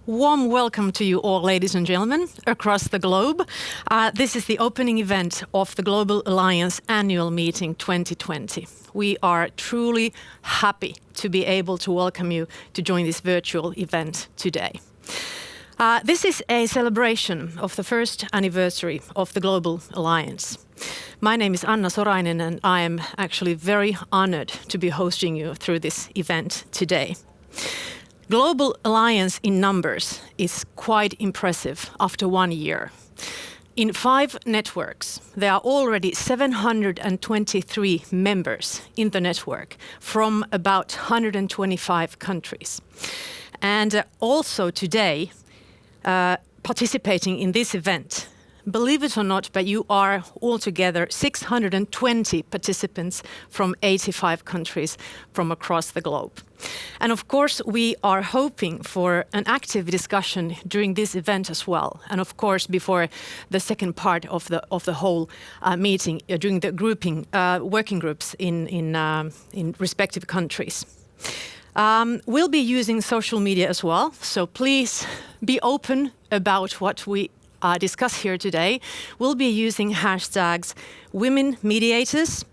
Warm welcome to you all, ladies and gentlemen, across the globe. This is the opening event of the Global Alliance Annual Meeting 2020. We are truly happy to be able to welcome you to join this virtual event today. This is a celebration of the first anniversary of the Global Alliance. My name is Anna Sorainen, and I am actually very honored to be hosting you through this event today. Global Alliance in numbers is quite impressive after 1 year. In 5 networks, there are already 723 members in the network from about 125 countries. And also today, participating in this event, believe it or not, but you are altogether 620 participants from 85 countries from across the globe. And of course, we are hoping for an active discussion during this event as well. And of course, before the second part of the whole meeting, during the grouping, working groups in respective countries. We'll be using social media as well, so please be open about what we discuss here today. We'll be using hashtags Women Mediators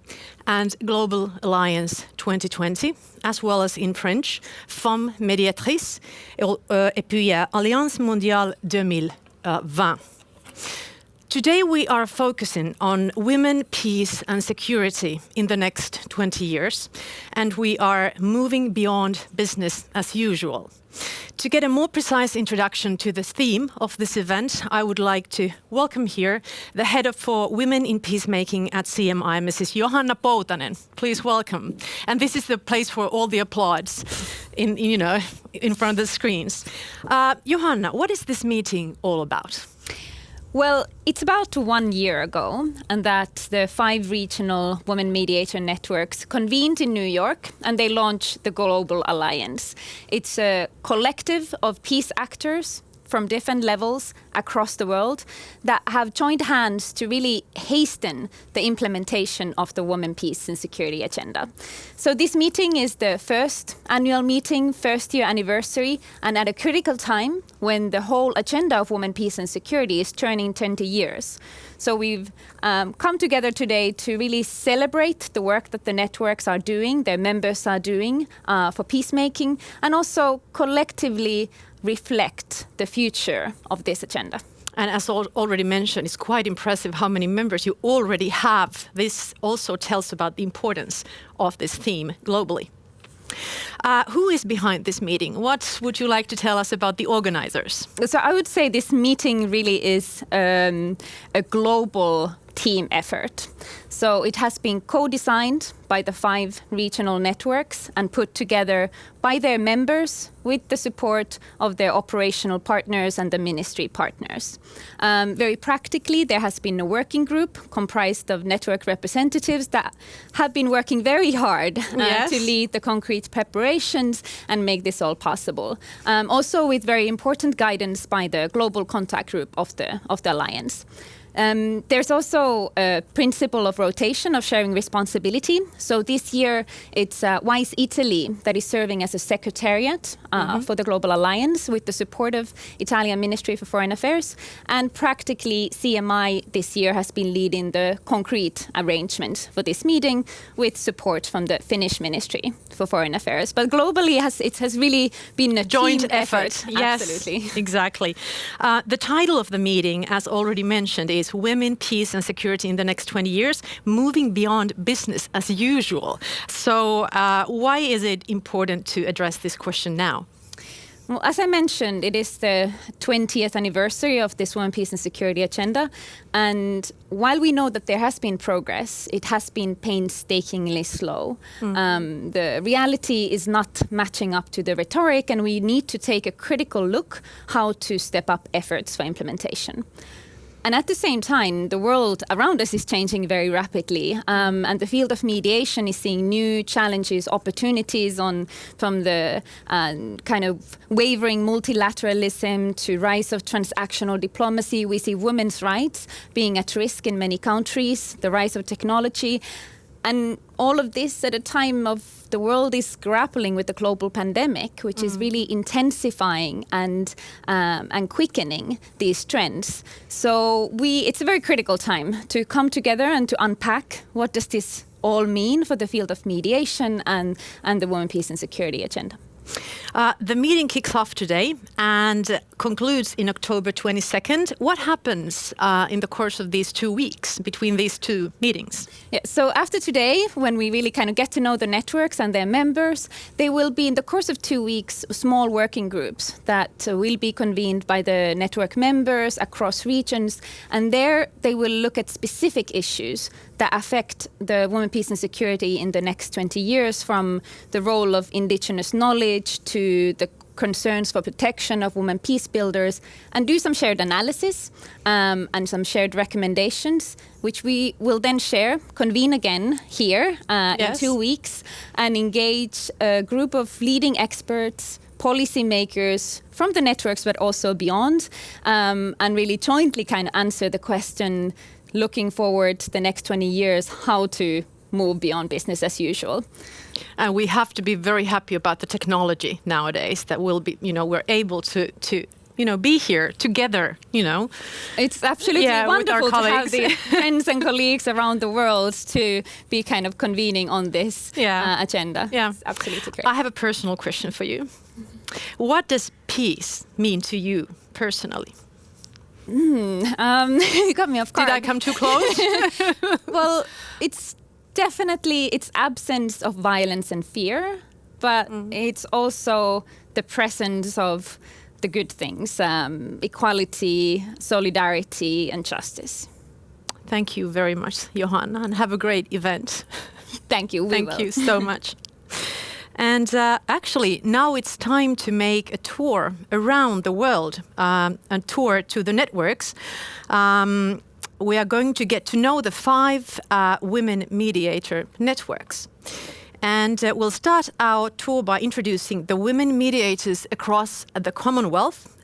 and Global Alliance 2020, as well as in French, Femmes Médiatrices et puis Alliance Mondiale 2020. Today we are focusing on women, peace and security in the next 20 years, and we are moving beyond business as usual. To get a more precise introduction to the theme of this event, I would like to welcome here the head for Women in Peacemaking at CMI, Mrs. Johanna Poutanen. Please welcome. And this is the place for all the applause in front of the screens. Johanna, what is this meeting all about? Well, it's about 1 year ago, and that the 5 regional women mediator networks convened in New York, and they launched the Global Alliance. It's a collective of peace actors from different levels across the world that have joined hands to really hasten the implementation of the Women, Peace and Security agenda. So this meeting is the first annual meeting, first year anniversary, and at a critical time when the whole agenda of Women, Peace and Security is turning 20 years. So we've come together today to really celebrate the work that the networks are doing, their members are doing for peacemaking, and also collectively reflect the future of this agenda. And as already mentioned, it's quite impressive how many members you already have. This also tells about the importance of this theme globally. Who is behind this meeting? What would you like to tell us about the organizers? So I would say this meeting really is a global team effort. So it has been co-designed by the 5 regional networks and put together by their members with the support of their operational partners and the ministry partners. Very practically, there has been a working group comprised of network representatives that have been working very hard to lead the concrete preparations and make this all possible. Also with very important guidance by the global contact group of the Alliance. There's also a principle of rotation, of sharing responsibility. So this year, it's WISE Italy that is serving as a secretariat for the Global Alliance with the support of Italian Ministry for Foreign Affairs. And practically, CMI this year has been leading the concrete arrangement for this meeting with support from the Finnish Ministry for Foreign Affairs. But globally, it has really been a joint team effort. Yes, absolutely. Exactly. The title of the meeting, as already mentioned, is Women, Peace and Security in the Next 20 Years, Moving Beyond Business as Usual. So why is it important to address this question now? Well, as I mentioned, it is the 20th anniversary of this Women, Peace and Security agenda. And while we know that there has been progress, it has been painstakingly slow. The reality is not matching up to the rhetoric, and we need to take a critical look how to step up efforts for implementation. And at the same time, the world around us is changing very rapidly, and the field of mediation is seeing new challenges, opportunities from the kind of wavering multilateralism to rise of transactional diplomacy. We see women's rights being at risk in many countries, the rise of technology. And all of this at a time of the world is grappling with the global pandemic, which is really intensifying and quickening these trends. So it's a very critical time to come together and to unpack what does this all mean for the field of mediation and the Women, Peace and Security agenda. The meeting kicks off today and concludes in October 22nd. What happens in the course of these 2 weeks between these two meetings? Yeah, so after today, when we really kind of get to know the networks and their members, they will be in the course of 2 weeks small working groups that will be convened by the network members across regions. And there they will look at specific issues that affect the Women, Peace and Security in the next 20 years, from the role of indigenous knowledge to the concerns for protection of women peace builders, and do some shared analysis and some shared recommendations, which we will then convene again here in 2 weeks, and engage a group of leading experts, policymakers from the networks, but also beyond, and really jointly kind of answer the question, looking forward the next 20 years, how to move beyond business as usual. And we have to be very happy about the technology nowadays that will be, we're able to be here together, It's absolutely wonderful to have the friends and colleagues around the world to be kind of convening on this agenda. Yeah. It's absolutely great. I have a personal question for you. What does peace mean to you personally? You got me off guard. Did I come too close? Well, it's definitely its absence of violence and fear, but it's also the presence of the good things, equality, solidarity, and justice. Thank you very much, Johanna, and have a great event. Thank you. Thank you so much. And actually, now it's time to make a tour around the world, a tour to the networks. We are going to get to know the 5 women mediator networks. And we'll start our tour by introducing the women mediators across the Commonwealth.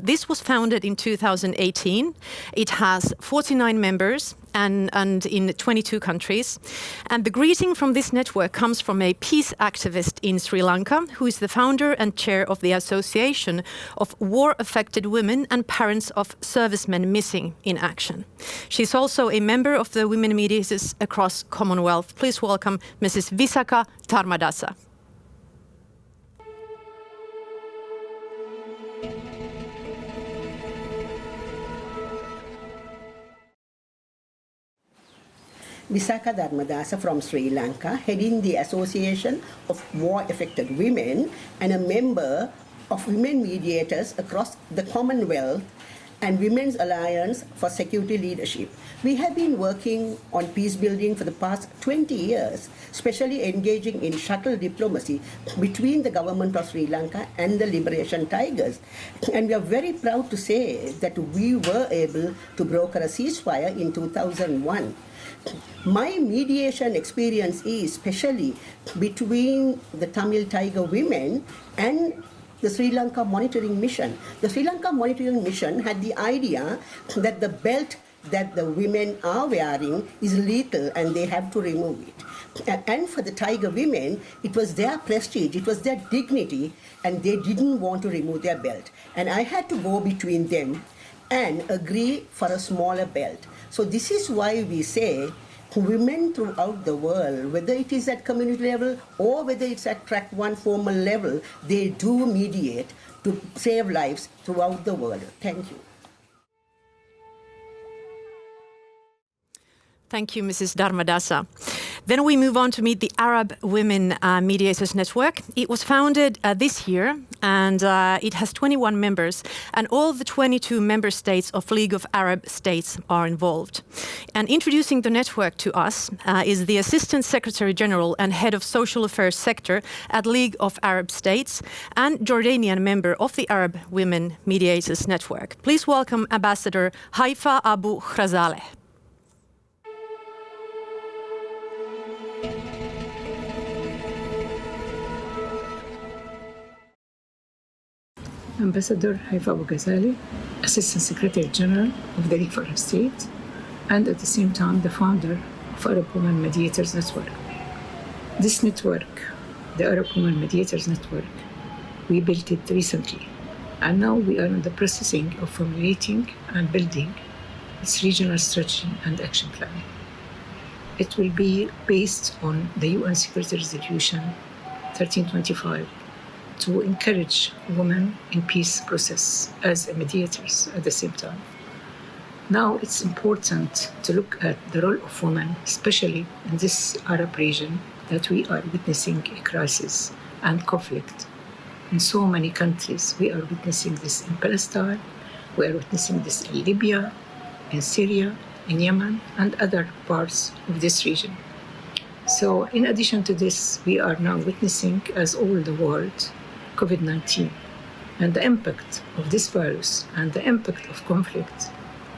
This was founded in 2018. It has 49 members and in 22 countries. And the greeting from this network comes from a peace activist in Sri Lanka, who is the founder and chair of the Association of War-Affected Women and Parents of Servicemen Missing in Action. She's also a member of the Women Mediators across Commonwealth. Please welcome Mrs. Visakha Dharmadasa. Visakha Dharmadasa from Sri Lanka, heading the Association of War-Affected Women and a member of Women Mediators across the Commonwealth and Women's Alliance for Security Leadership. We have been working on peace building for the past 20 years, especially engaging in shuttle diplomacy between the government of Sri Lanka and the Liberation Tigers. And we are very proud to say that we were able to broker a ceasefire in 2001. My mediation experience is especially between the Tamil Tiger women and the Sri Lanka Monitoring Mission. The Sri Lanka Monitoring Mission had the idea that the belt that the women are wearing is lethal and they have to remove it. And for the Tiger women, it was their prestige, it was their dignity, and they didn't want to remove their belt. And I had to go between them and agree for a smaller belt. So this is why we say women throughout the world, whether it is at community level or whether it's at track 1 formal level, they do mediate to save lives throughout the world. Thank you. Thank you, Mrs. Dharmadasa. Then we move on to meet the Arab Women Mediators Network. It was founded this year and it has 21 members, and all the 22 member states of League of Arab States are involved. And introducing the network to us is the Assistant Secretary General and Head of Social Affairs Sector at League of Arab States and Jordanian member of the Arab Women Mediators Network. Please welcome Ambassador Haifa Abu Khrazaleh. Ambassador Haifa Abu Khrazaleh, Assistant Secretary General of the League for Arab States, and at the same time the founder of Arab Women Mediators Network. This network, the Arab Women Mediators Network, we built it recently, and now we are in the processing of formulating and building its regional strategy and action plan. It will be based on the UN Security Resolution 1325 to encourage women in peace process as mediators at the same time. Now it's important to look at the role of women, especially in this Arab region, that we are witnessing a crisis and conflict in so many countries. We are witnessing this in Palestine, we are witnessing this in Libya, in Syria, in Yemen, and other parts of this region. So in addition to this, we are now witnessing, as all the world, COVID-19 and the impact of this virus and the impact of conflict,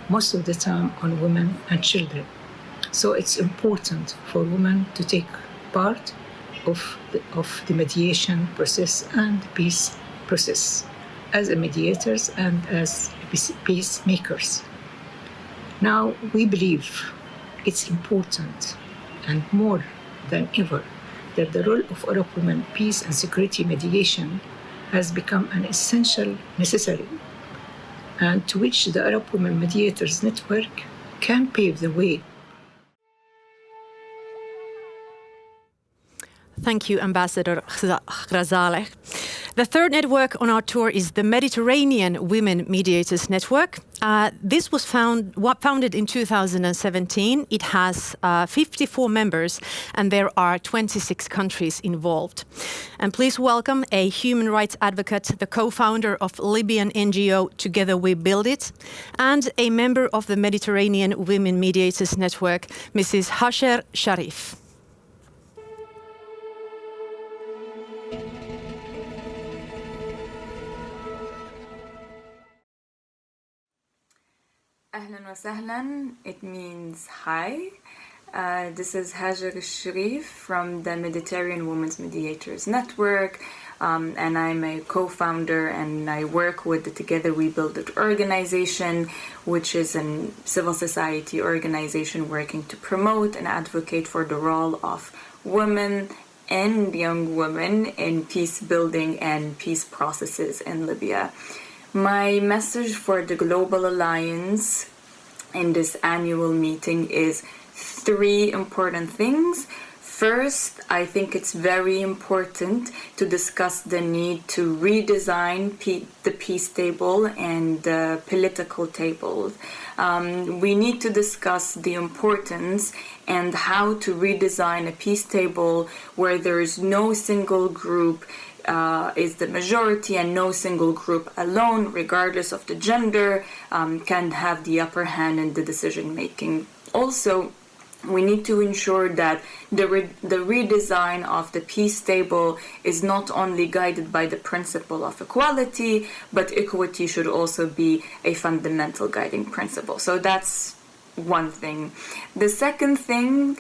most of the time on women and children. So it's important for women to take part of the mediation process and peace process as mediators and as peacemakers. Now, we believe it's important and more than ever that the role of Arab women peace and security mediation has become an essential necessary, and to which the Arab Women Mediators Network can pave the way. Thank you, Ambassador Ghazaleh. The third network on our tour is the Mediterranean Women Mediators Network. This was founded in 2017. It has 54 members and there are 26 countries involved. And please welcome a human rights advocate, the co-founder of Libyan NGO Together We Build It, and a member of the Mediterranean Women Mediators Network, Mrs. Hajer Sharif. Ahlan wa sahlan, it means hi. This is Hajer Sharif from the Mediterranean Women's Mediators Network, and I'm a co-founder and I work with the Together We Build It organization, which is a civil society organization working to promote and advocate for the role of women and young women in peace building and peace processes in Libya. My message for the Global Alliance in this annual meeting is three important things. First, I think it's very important to discuss the need to redesign the peace table and the political table. We need to discuss the importance and how to redesign a peace table where there is no single group is the majority and no single group alone, regardless of the gender, can have the upper hand in the decision making. Also, we need to ensure that the redesign of the peace table is not only guided by the principle of equality, but equity should also be a fundamental guiding principle. So that's one thing. The second thing,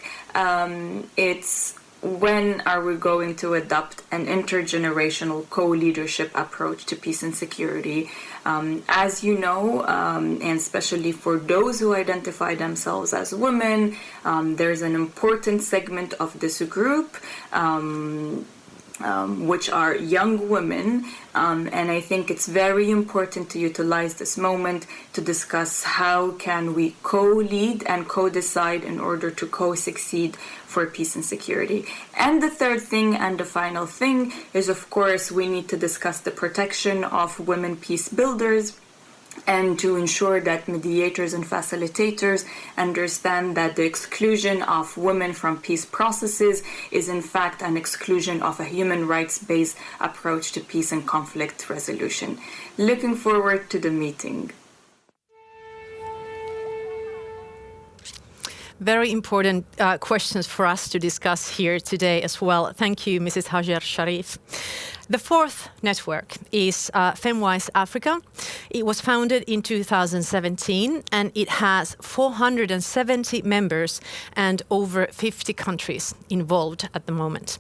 it's when are we going to adopt an intergenerational co-leadership approach to peace and security? As you know, and especially for those who identify themselves as women, there's an important segment of this group, which are young women, and I think it's very important to utilize this moment to discuss how can we co-lead and co-decide in order to co-succeed for peace and security. And the third thing and the final thing is, of course, we need to discuss the protection of women peace builders and to ensure that mediators and facilitators understand that the exclusion of women from peace processes is in fact an exclusion of a human rights-based approach to peace and conflict resolution. Looking forward to the meeting. Very important questions for us to discuss here today as well. Thank you, Mrs. Hajer Sharif. The fourth network is FemWise Africa. It was founded in 2017 and it has 470 members and over 50 countries involved at the moment.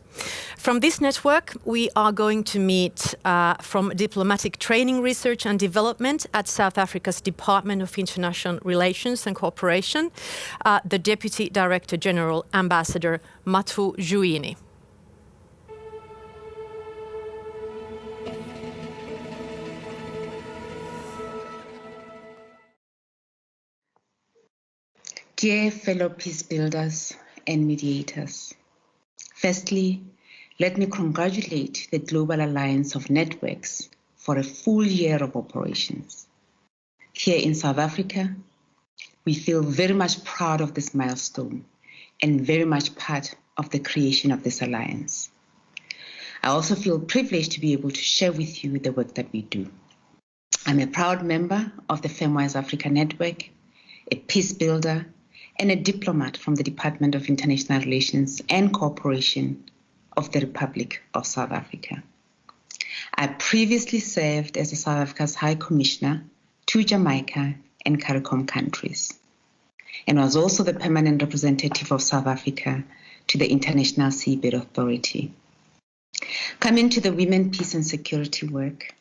From this network, we are going to meet from Diplomatic Training, Research and Development at South Africa's Department of International Relations and Cooperation, the Deputy Director General, Ambassador Matu Juini. Dear fellow peace builders and mediators, firstly, let me congratulate the Global Alliance of Networks for a full year of operations. Here in South Africa, we feel very much proud of this milestone and very much part of the creation of this alliance. I also feel privileged to be able to share with you the work that we do. I'm a proud member of the FemWise Africa Network, a peace builder, and a diplomat from the Department of International Relations and Cooperation of the Republic of South Africa. I previously served as the South Africa's High Commissioner to Jamaica and CARICOM countries, and was also the permanent representative of South Africa to the International Seabed Authority. Coming to the Women, Peace and Security work,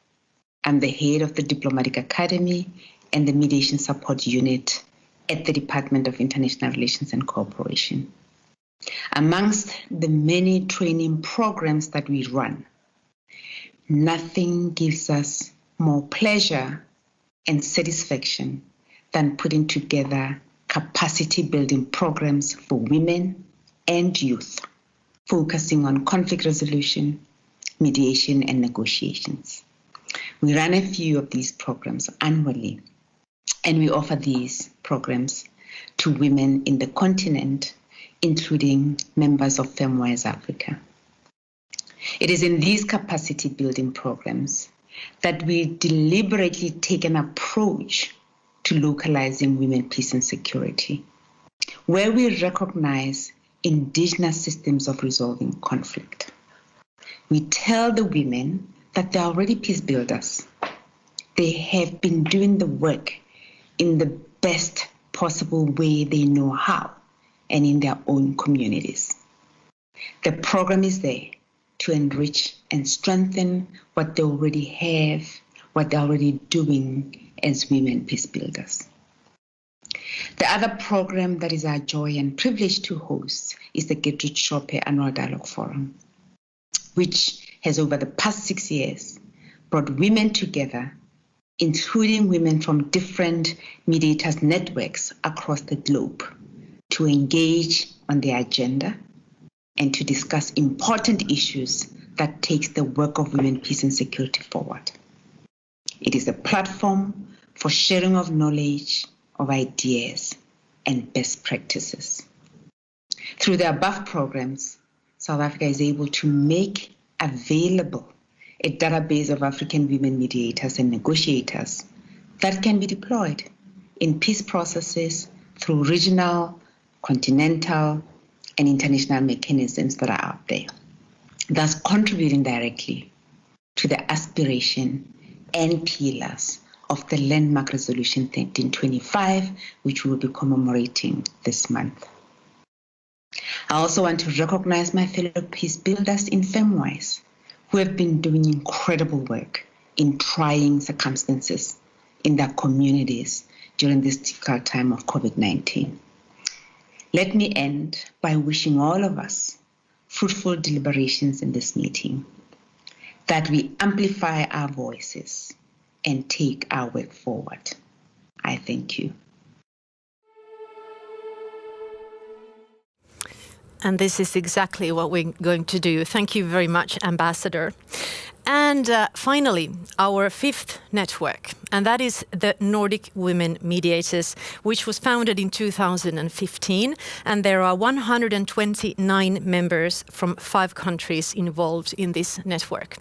I'm the head of the Diplomatic Academy and the Mediation Support Unit at the Department of International Relations and Cooperation. Amongst the many training programs that we run, nothing gives us more pleasure and satisfaction than putting together capacity building programs for women and youth, focusing on conflict resolution, mediation, and negotiations. We run a few of these programs annually, and we offer these programs to women in the continent, including members of FemWise Africa. It is in these capacity building programs that we deliberately take an approach to localizing women, peace and security, where we recognize indigenous systems of resolving conflict. We tell the women that they're already peace builders. They have been doing the work in the best possible way they know how and in their own communities. The program is there to enrich and strengthen what they already have, what they're already doing as women peace builders. The other program that is our joy and privilege to host is the Gertrude Shope Annual Dialogue Forum, which has over the past 6 years brought women together, including women from different mediators networks across the globe, to engage on the agenda and to discuss important issues that takes the work of women, peace and security forward. It is a platform for sharing of knowledge, of ideas, and best practices. Through the above programs, South Africa is able to make available a database of African women mediators and negotiators that can be deployed in peace processes through regional, continental, and international mechanisms that are out there, thus contributing directly to the aspiration and pillars of the landmark resolution 1325, which we will be commemorating this month. I also want to recognize my fellow peace builders in FemWise, who have been doing incredible work in trying circumstances in their communities during this difficult time of COVID-19. Let me end by wishing all of us fruitful deliberations in this meeting, that we amplify our voices and take our work forward. I thank you. And this is exactly what we're going to do. Thank you very much, Ambassador. And finally, our fifth network, and that is the Nordic Women Mediators, which was founded in 2015. And there are 129 members from 5 countries involved in this network.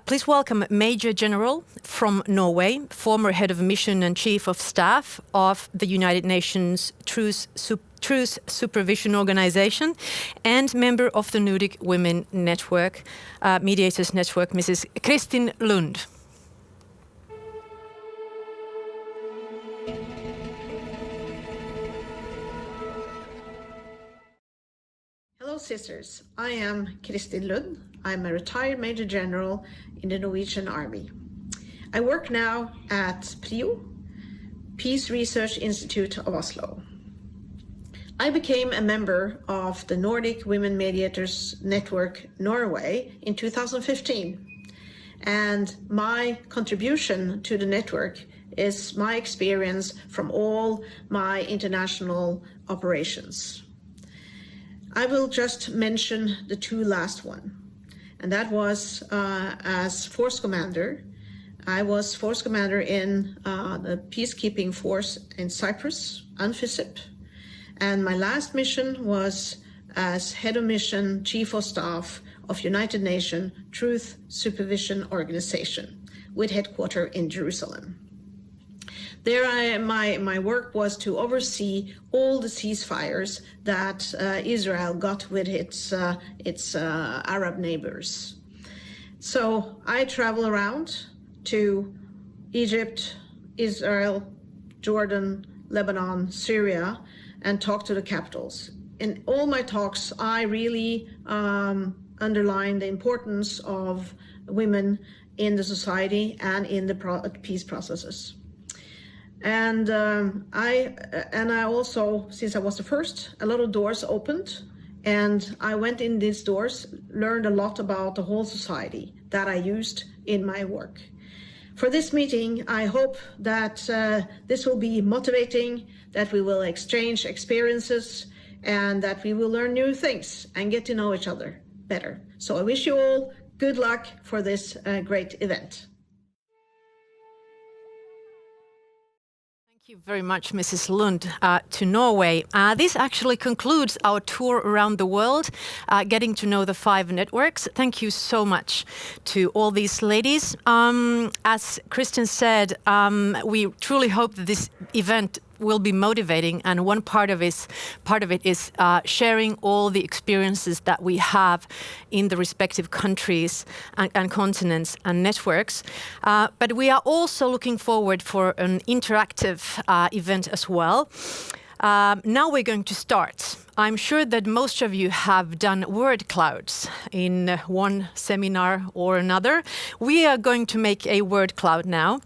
Please welcome Major General from Norway, former head of mission and chief of staff of the United Nations Truce Supervision Organization, and member of the Nordic Women Network, Mediators Network, Mrs. Kristin Lund. Hello sisters, I am Kristin Lund. I'm a retired Major General in the Norwegian Army. I work now at PRIO, Peace Research Institute of Oslo. I became a member of the Nordic Women Mediators Network Norway in 2015. And my contribution to the network is my experience from all my international operations. I will just mention the two last one, and that was as force commander. I was force commander in the peacekeeping force in Cyprus, UNFICYP, and my last mission was as head of mission, chief of staff of United Nations Truth Supervision Organization with headquarters in Jerusalem. There, my work was to oversee all the ceasefires that Israel got with its Arab neighbors. So I travel around to Egypt, Israel, Jordan, Lebanon, Syria, and talk to the capitals. In all my talks, I really underline the importance of women in the society and in the peace processes. And I also, since I was the first, a lot of doors opened, and I went in these doors, learned a lot about the whole society that I used in my work. For this meeting, I hope that this will be motivating, that we will exchange experiences, and that we will learn new things and get to know each other better. So I wish you all good luck for this great event. Thank you very much, Mrs. Lund, to Norway. This actually concludes our tour around the world, getting to know the 5 networks. Thank you so much to all these ladies. As Kristen said, we truly hope that this event will be motivating, and one part of it is sharing all the experiences that we have in the respective countries and continents and networks. But we are also looking forward for an interactive event as well. Now we're going to start. I'm sure that most of you have done word clouds in one seminar or another. We are going to make a word cloud now.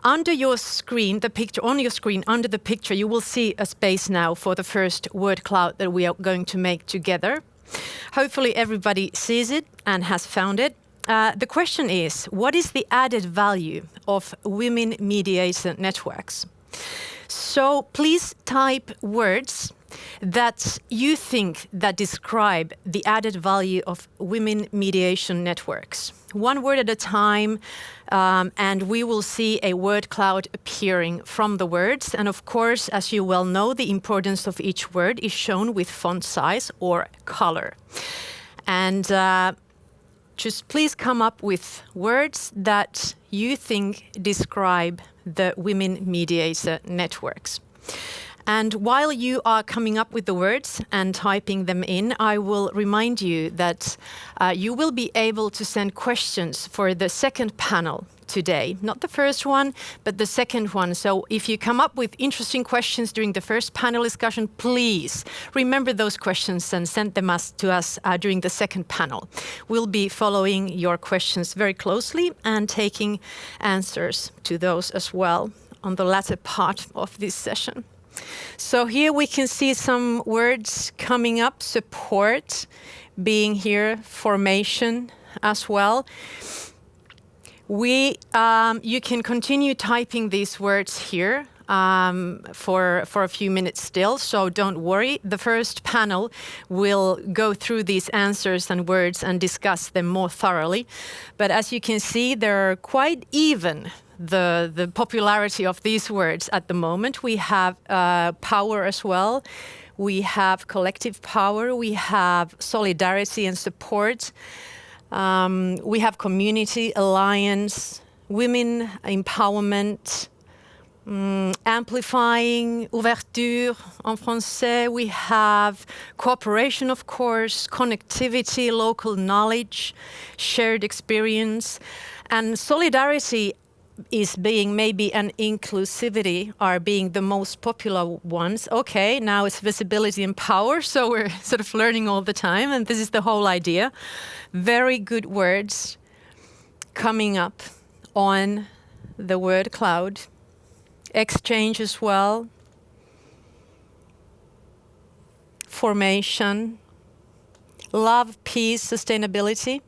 Under your screen, on your screen, under the picture, you will see a space now for the first word cloud that we are going to make together. Hopefully everybody sees it and has found it. The question is, what is the added value of women mediated networks? So please type words that you think that describe the added value of women mediation networks. One word at a time, and we will see a word cloud appearing from the words. And of course, as you well know, the importance of each word is shown with font size or color. And just please come up with words that you think describe the women mediator networks. And while you are coming up with the words and typing them in, I will remind you that you will be able to send questions for the second panel today. Not the first one, but the second one. So if you come up with interesting questions during the first panel discussion, please remember those questions and send them to us during the second panel. We'll be following your questions very closely and taking answers to those as well on the latter part of this session. So here we can see some words coming up: support, being here, formation as well. You can continue typing these words here for a few minutes still, so don't worry. The first panel will go through these answers and words and discuss them more thoroughly. But as you can see, they're quite even. The popularity of these words at the moment. We have power as well. We have collective power. We have solidarity and support. We have community, alliance, women empowerment, amplifying, ouverture en français. We have cooperation, of course, connectivity, local knowledge, shared experience, and solidarity is being maybe an inclusivity are being the most popular ones. Okay, now it's visibility and power, so we're sort of learning all the time, and this is the whole idea. Very good words coming up on the word cloud. Exchange as well. formation, love, peace, sustainability.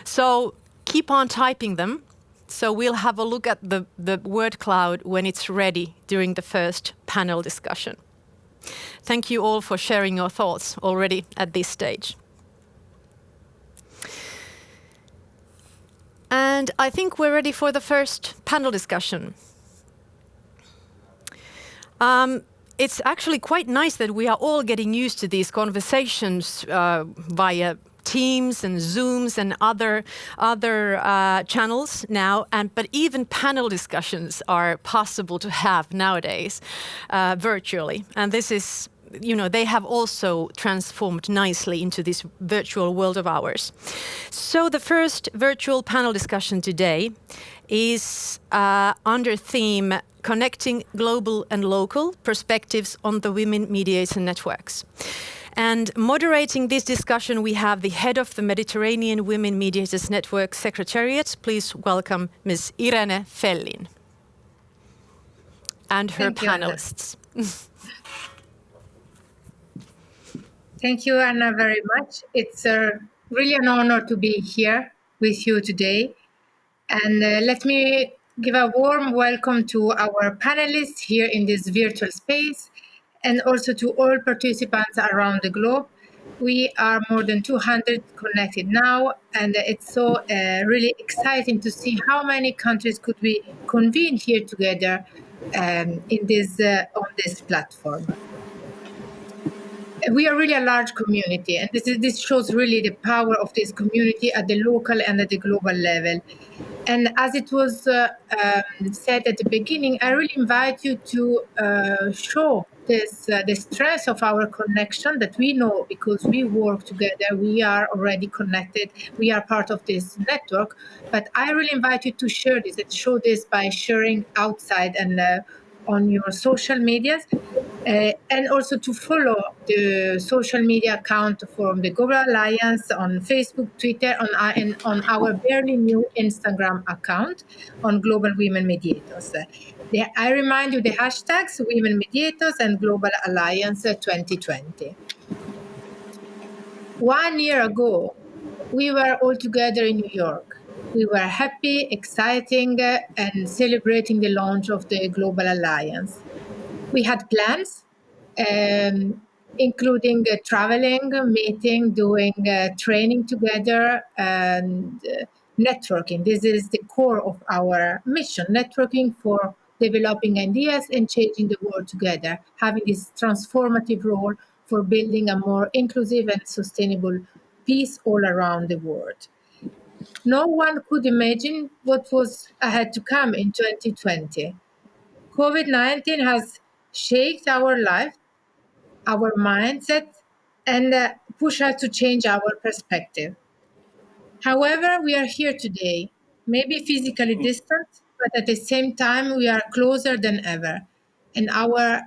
So keep on typing them. So we'll have a look at the word cloud when it's ready during the first panel discussion. Thank you all for sharing your thoughts already at this stage. And I think we're ready for the first panel discussion. It's actually quite nice that we are all getting used to these conversations via Teams and Zooms and other channels now, but even panel discussions are possible to have nowadays virtually. And this is, they have also transformed nicely into this virtual world of ours. So the first virtual panel discussion today is under theme Connecting Global and Local Perspectives on the Women Mediator Networks. And moderating this discussion, we have the head of the Mediterranean Women Mediators Network Secretariat. Please welcome Ms. Irene Fellin and her panelists. Thank you, Anna, very much. It's really an honor to be here with you today. And let me give a warm welcome to our panelists here in this virtual space, and also to all participants around the globe. We are more than 200 connected now, and it's so really exciting to see how many countries could we convene here together in this on this platform. We are really a large community, and this shows really the power of this community at the local and at the global level. And as it was said at the beginning, I really invite you to show the strength of our connection that we know because we work together, we are already connected, we are part of this network. But I really invite you to share this and show this by sharing outside and on your social medias, and also to follow the social media account from the Global Alliance on Facebook, Twitter, and on our barely new Instagram account on Global Women Mediators. I remind you the hashtags Women Mediators and Global Alliance 2020. 1 year ago, we were all together in New York. We were happy, exciting, and celebrating the launch of the Global Alliance. We had plans, including traveling, meeting, doing training together, and networking. This is the core of our mission, networking for developing ideas and changing the world together, having this transformative role for building a more inclusive and sustainable peace all around the world. No one could imagine what was ahead to come in 2020. COVID-19 has shaped our life, our mindset, and pushed us to change our perspective. However, we are here today, maybe physically distant, but at the same time, we are closer than ever. And our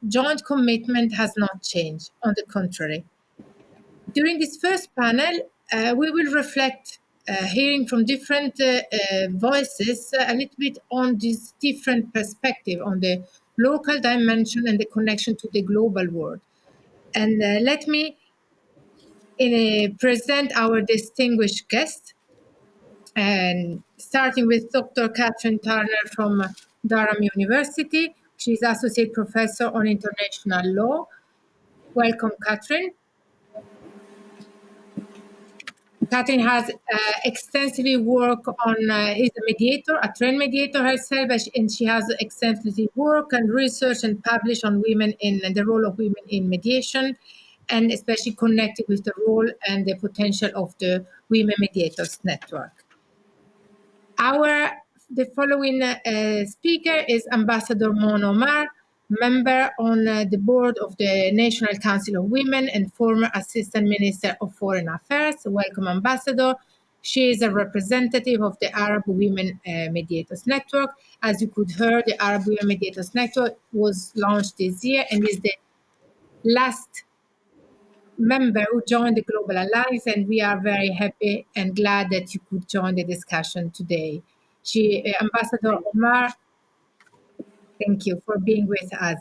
joint commitment has not changed, on the contrary. During this first panel, we will reflect, hearing from different voices, a little bit on this different perspective on the local dimension and the connection to the global world. And let me present our distinguished guest, and starting with Dr. Catherine Turner from Durham University. She's Associate Professor on International Law. Welcome, Catherine. Catherine has extensively worked on, is a mediator, a trained mediator herself, and she has extensively worked and research and published on women and the role of women in mediation, and especially connected with the role and the potential of the Women Mediators Network. The following speaker is Ambassador Mona Omar, member on the board of the National Council of Women and former Assistant Minister of Foreign Affairs. Welcome, Ambassador. She is a representative of the Arab Women Mediators Network. As you could hear, the Arab Women Mediators Network was launched this year and is the last member who joined the Global Alliance, and we are very happy and glad that you could join the discussion today. Ambassador Omar, thank you for being with us.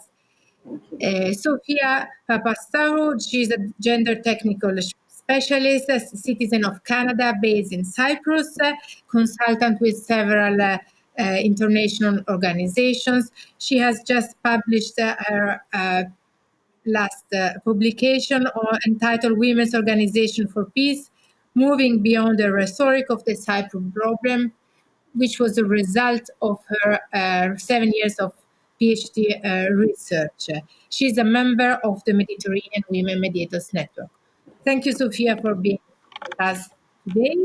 Sofia Papastaru, she's a gender technical specialist, a citizen of Canada based in Cyprus, consultant with several international organizations. She has just published her last publication entitled Women's Organization for Peace, Moving Beyond the Rhetoric of the Cyprus Problem, which was a result of her 7 years of PhD research. She's a member of the Mediterranean Women Mediators Network. Thank you, Sofia, for being with us today.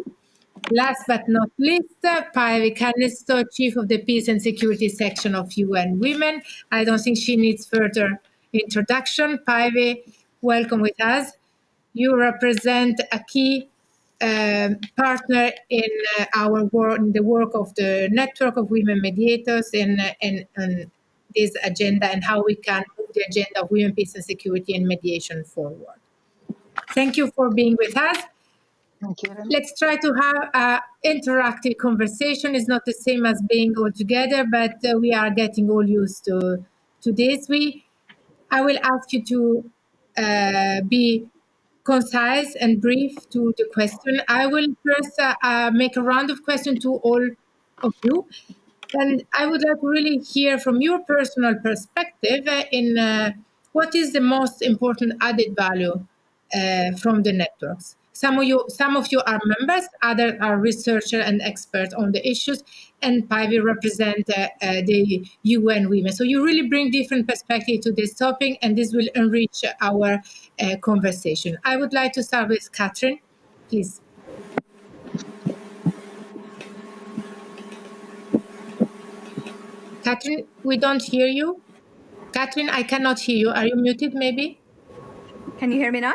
Last but not least, Päivi Kannisto, Chief of the Peace and Security Section of UN Women. I don't think she needs further introduction. Päivi, welcome with us. You represent a key partner in our work, in the work of the network of women mediators in this agenda and how we can move the agenda of women, peace and security and mediation forward. Thank you for being with us. Thank you. Let's try to have an interactive conversation. It's not the same as being all together, but we are getting all used to this. I will ask you to be concise and brief to the question. I will first make a round of questions to all of you. And I would like to really hear from your personal perspective in what is the most important added value from the networks. Some of you are members, others are researchers and experts on the issues, and Päivi represent the UN Women. So you really bring different perspectives to this topic, and this will enrich our conversation. I would like to start with Katrin, please. Katrin, we don't hear you. Katrin, I cannot hear you. Are you muted, maybe? Can you hear me now?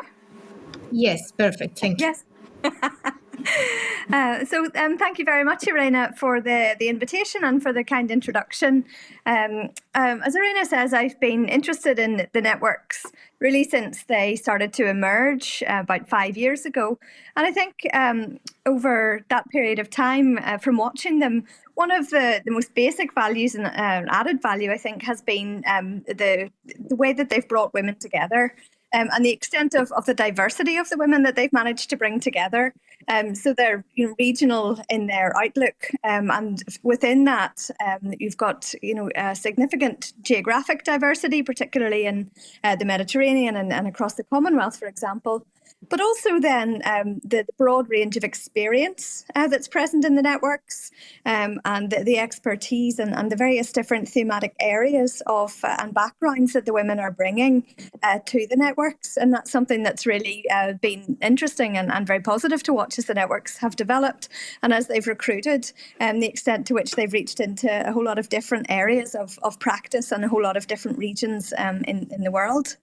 Yes, perfect. Thank you. Yes. Thank you very much, Irena, for the invitation and for the kind introduction. As Irena says, I've been interested in the networks really since they started to emerge about 5 years ago. And I think over that period of time, from watching them, one of the most basic values and added value, I think, has been the way that they've brought women together. And the extent of the diversity of the women that they've managed to bring together. So they're regional in their outlook, and within that, you've got significant geographic diversity, particularly in the Mediterranean and across the Commonwealth, for example. But also then the broad range of experience that's present in the networks, and the expertise and the various different thematic areas of and backgrounds that the women are bringing to the networks. And that's something that's really been interesting and very positive to watch as the networks have developed and as they've recruited, the extent to which they've reached into a whole lot of different areas of practice and a whole lot of different regions in the world.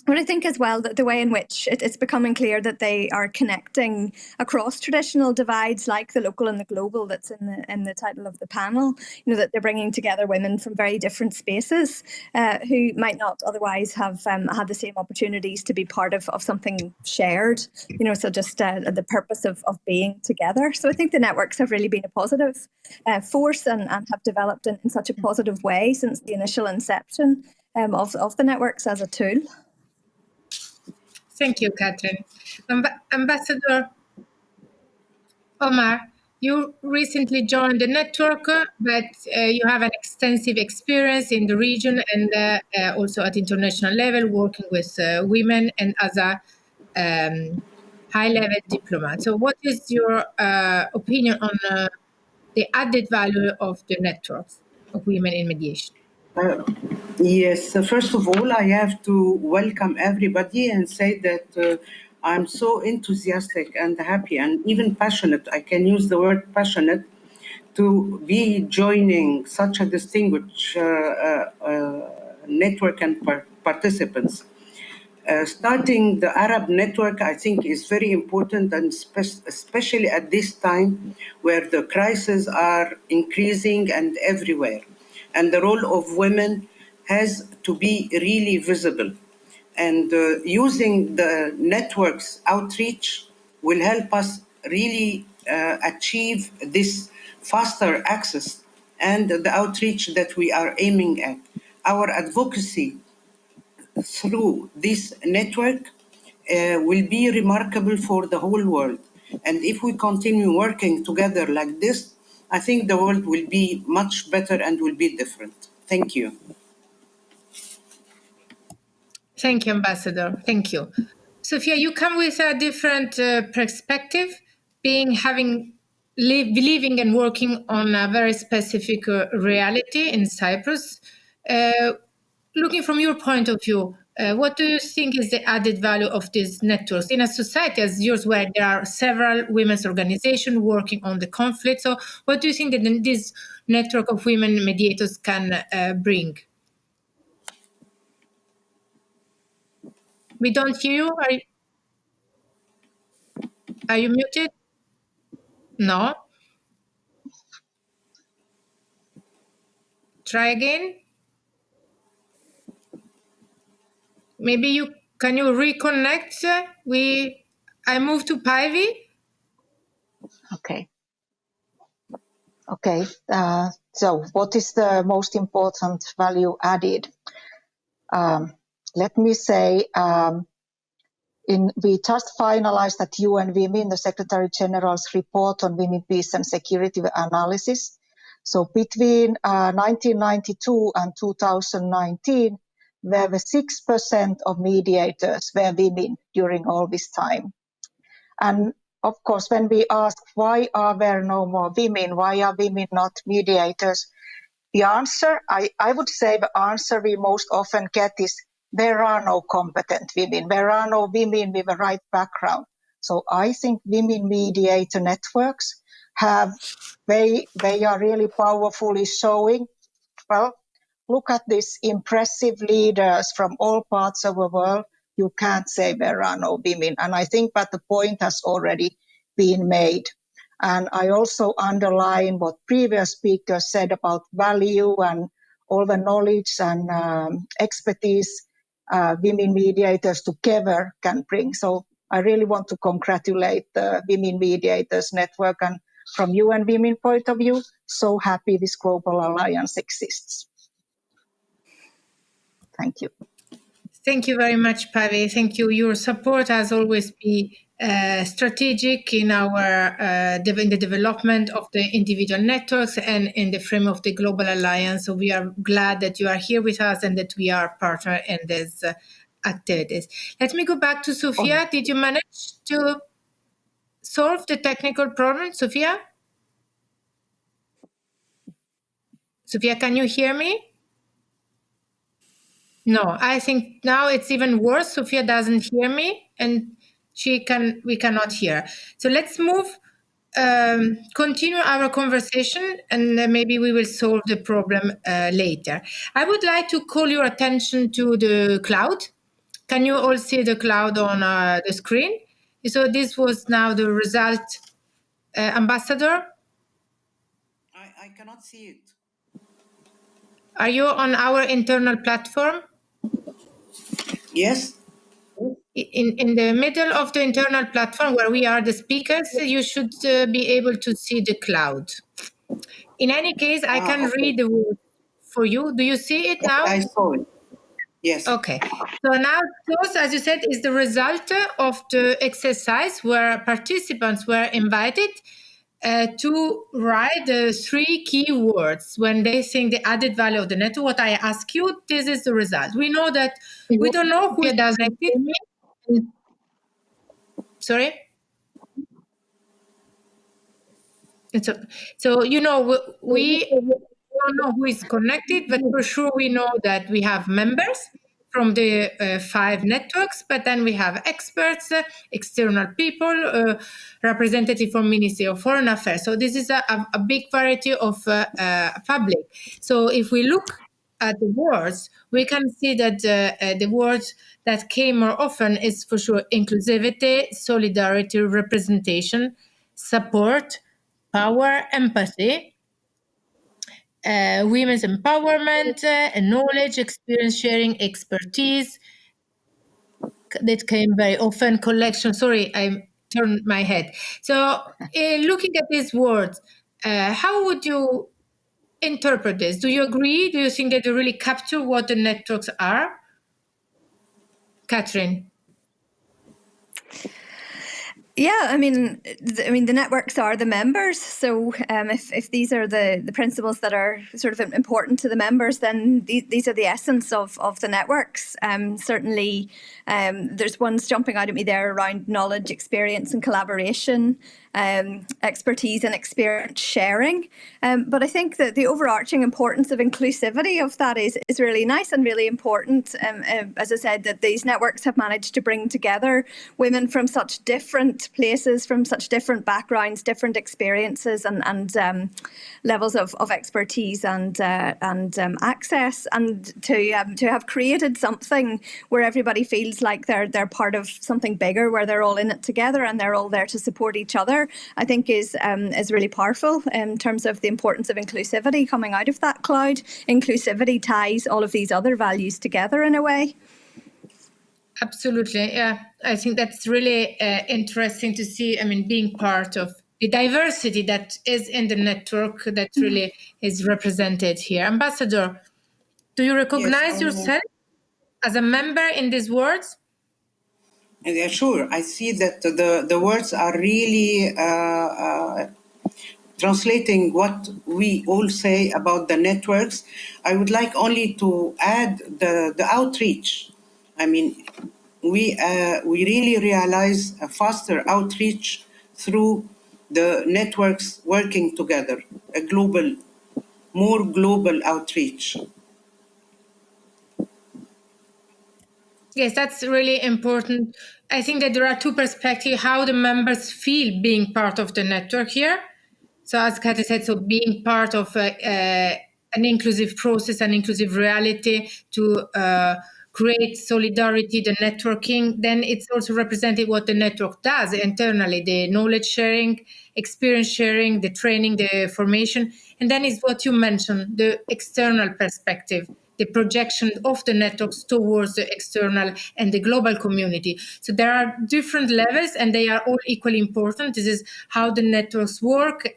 But I think as well that the way in which it's becoming clear that they are connecting across traditional divides like the local and the global that's in the title of the panel, that they're bringing together women from very different spaces who might not otherwise have had the same opportunities to be part of something shared, so just the purpose of being together. So I think the networks have really been a positive force and have developed in such a positive way since the initial inception of the networks as a tool. Thank you, Katrin. Ambassador Omar, you recently joined the network, but you have an extensive experience in the region and also at international level, working with women and as a high-level diplomat. So what is your opinion on the added value of the networks of women in mediation? Yes, first of all, I have to welcome everybody and say that I'm so enthusiastic and happy and even passionate. I can use the word passionate to be joining such a distinguished network and participants. Starting the Arab network, I think, is very important, and especially at this time where the crises are increasing and everywhere. And the role of women has to be really visible. And using the network's outreach will help us really achieve this faster access and the outreach that we are aiming at. our advocacy through this network will be remarkable for the whole world. And if we continue working together like this, I think the world will be much better and will be different. Thank you. Thank you, Ambassador. Thank you. Sophia, you come with a different perspective, living and working on a very specific reality in Cyprus. Looking from your point of view, what do you think is the added value of these networks in a society as yours, where there are several women's organizations working on the conflict? So what do you think that this network of women mediators can bring? We don't hear you. Are you muted? No. Try again. Maybe can you reconnect? I moved to Pivy. Okay. So what is the most important value added? Let me say, we just finalized at UN Women the Secretary General's report on women, peace and security analysis. So between 1992 and 2019, there were 6% of mediators were women during all this time. And of course, when we ask why are there no more women, why are women not mediators, the answer, I would say the answer we most often get is there are no competent women, there are no women with the right background. So I think women mediator networks they are really powerfully showing, well, look at these impressive leaders from all parts of the world. You can't say there are no women. And I think that the point has already been made. And I also underline what previous speakers said about value and all the knowledge and expertise women mediators together can bring. So I really want to congratulate the Women Mediators Network, and from UN Women point of view, so happy this global alliance exists. Thank you. Thank you very much, Pave. Thank you. Your support has always been strategic in in the development of the individual networks and in the frame of the global alliance. So we are glad that you are here with us and that we are partner in these activities. Let me go back to Sophia. Did you manage to solve the technical problem, Sophia? Sophia, can you hear me? No, I think now it's even worse. Sophia doesn't hear me and we cannot hear. So let's continue our conversation, and maybe we will solve the problem later. I would like to call your attention to the cloud. Can you all see the cloud on the screen? So this was now the result, Ambassador. I cannot see it. Are you on our internal platform? Yes. In the middle of the internal platform where we are the speakers, you should be able to see the cloud. In any case, I can read the word for you. Do you see it now? I saw it. Yes. Okay. So now those, as you said, is the result of the exercise where participants were invited to write the 3 key words when they think the added value of the network. What I ask you, this is the result. We know that we don't know who does it. Sorry? So you know, we don't know who is connected, but for sure we know that we have members from the 5 networks, but then we have experts, external people, representative from Ministry of Foreign Affairs. So this is a big variety of public. So if we look at the words, we can see that the words that came more often is for sure inclusivity, solidarity, representation, support, power, empathy, women's empowerment, knowledge, experience sharing, expertise. That came very often. Collection. Sorry, I turned my head. So looking at these words, how would you interpret this? Do you agree? Do you think that they really capture what the networks are? Catherine? Yeah, I mean, the networks are the members. So if these are the principles that are sort of important to the members, then these are the essence of the networks. Certainly, there's ones jumping out at me there around knowledge, experience, and collaboration, expertise and experience sharing. But I think that the overarching importance of inclusivity of that is really nice and really important. As I said, that these networks have managed to bring together women from such different places, from such different backgrounds, different experiences, and levels of expertise and access, and to have created something where everybody feels like they're part of something bigger, where they're all in it together and they're all there to support each other, I think is really powerful in terms of the importance of inclusivity coming out of that cloud. Inclusivity ties all of these other values together in a way. Absolutely, yeah. I think that's really interesting to see. I mean, being part of the diversity that is in the network that really is represented here. Ambassador, do you recognize yourself as a member in these words? Yeah, sure. I see that the words are really translating what we all say about the networks. I would like only to add the outreach. I mean, we really realize a faster outreach through the networks working together, more global outreach. Yes, that's really important. I think that there are two perspectives, how the members feel being part of the network here. So as Kati said, so being part of an inclusive process, an inclusive reality to create solidarity, the networking, then it's also represented what the network does internally, the knowledge sharing, experience sharing, the training, the formation. And then is what you mentioned, the external perspective, the projection of the networks towards the external and the global community. So there are different levels and they are all equally important. This is how the networks work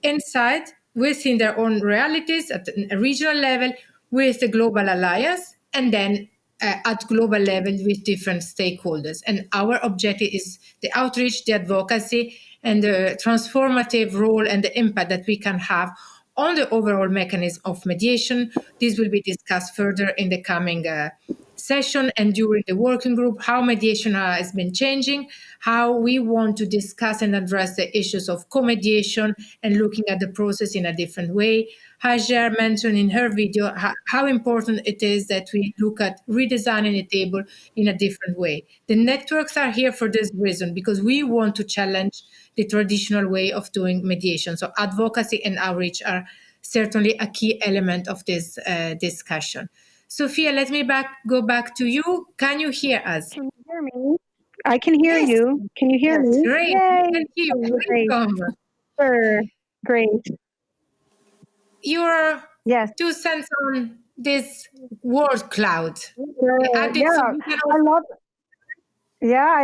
inside, within their own realities at a regional level with the global alliance, and then at global level with different stakeholders. And our objective is the outreach, the advocacy, and the transformative role and the impact that we can have on the overall mechanism of mediation. This will be discussed further in the coming session and during the working group, how mediation has been changing, how we want to discuss and address the issues of co-mediation and looking at the process in a different way. Hajar mentioned in her video how important it is that we look at redesigning the table in a different way. The networks are here for this reason, because we want to challenge the traditional way of doing mediation. So advocacy and outreach are certainly a key element of this discussion. Sophia, let me go back to you. Can you hear us? Can you hear me? I can hear you. Can you hear me? Great. Yay. Thank you. Welcome. Sure. Great. Your 2 cents on this word cloud. I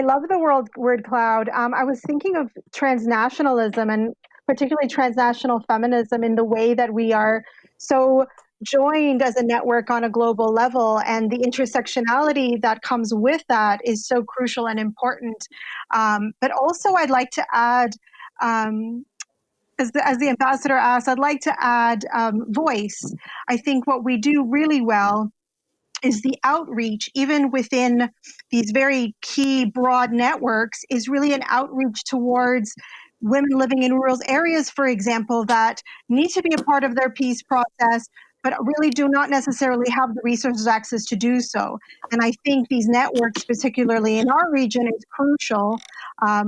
love the word cloud. I was thinking of transnationalism and particularly transnational feminism in the way that we are so joined as a network on a global level, and the intersectionality that comes with that is so crucial and important. But also I'd like to add, as the ambassador asked, I'd like to add voice. I think what we do really well is the outreach, even within these very key broad networks, is really an outreach towards women living in rural areas, for example, that need to be a part of their peace process, but really do not necessarily have the resources access to do so. And I think these networks, particularly in our region, is crucial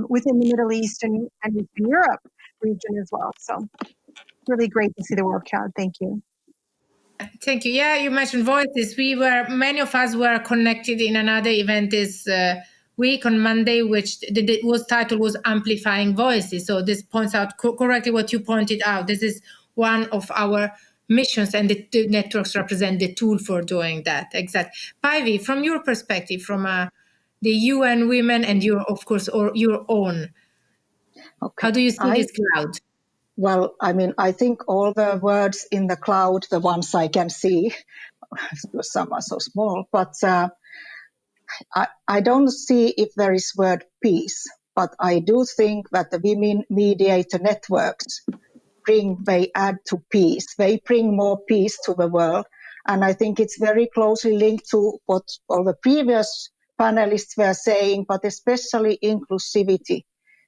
within the Middle East and Eastern Europe region as well. So really great to see the World Cloud. Thank you. Thank you. Yeah, you mentioned voices. Many of us were connected in another event this week on Monday, which the title was Amplifying Voices. So this points out correctly what you pointed out. This is one of our missions, and the networks represent the tool for doing that. Exactly. Päivi, from your perspective, from the UN Women and your, of course, or your own, how do you see this cloud? Well, I mean, I think all the words in the cloud, the ones I can see, some are so small, but I don't see if there is word peace, but I do think that the women mediator networks they add to peace. They bring more peace to the world. And I think it's very closely linked to what all the previous panelists were saying, but especially inclusivity.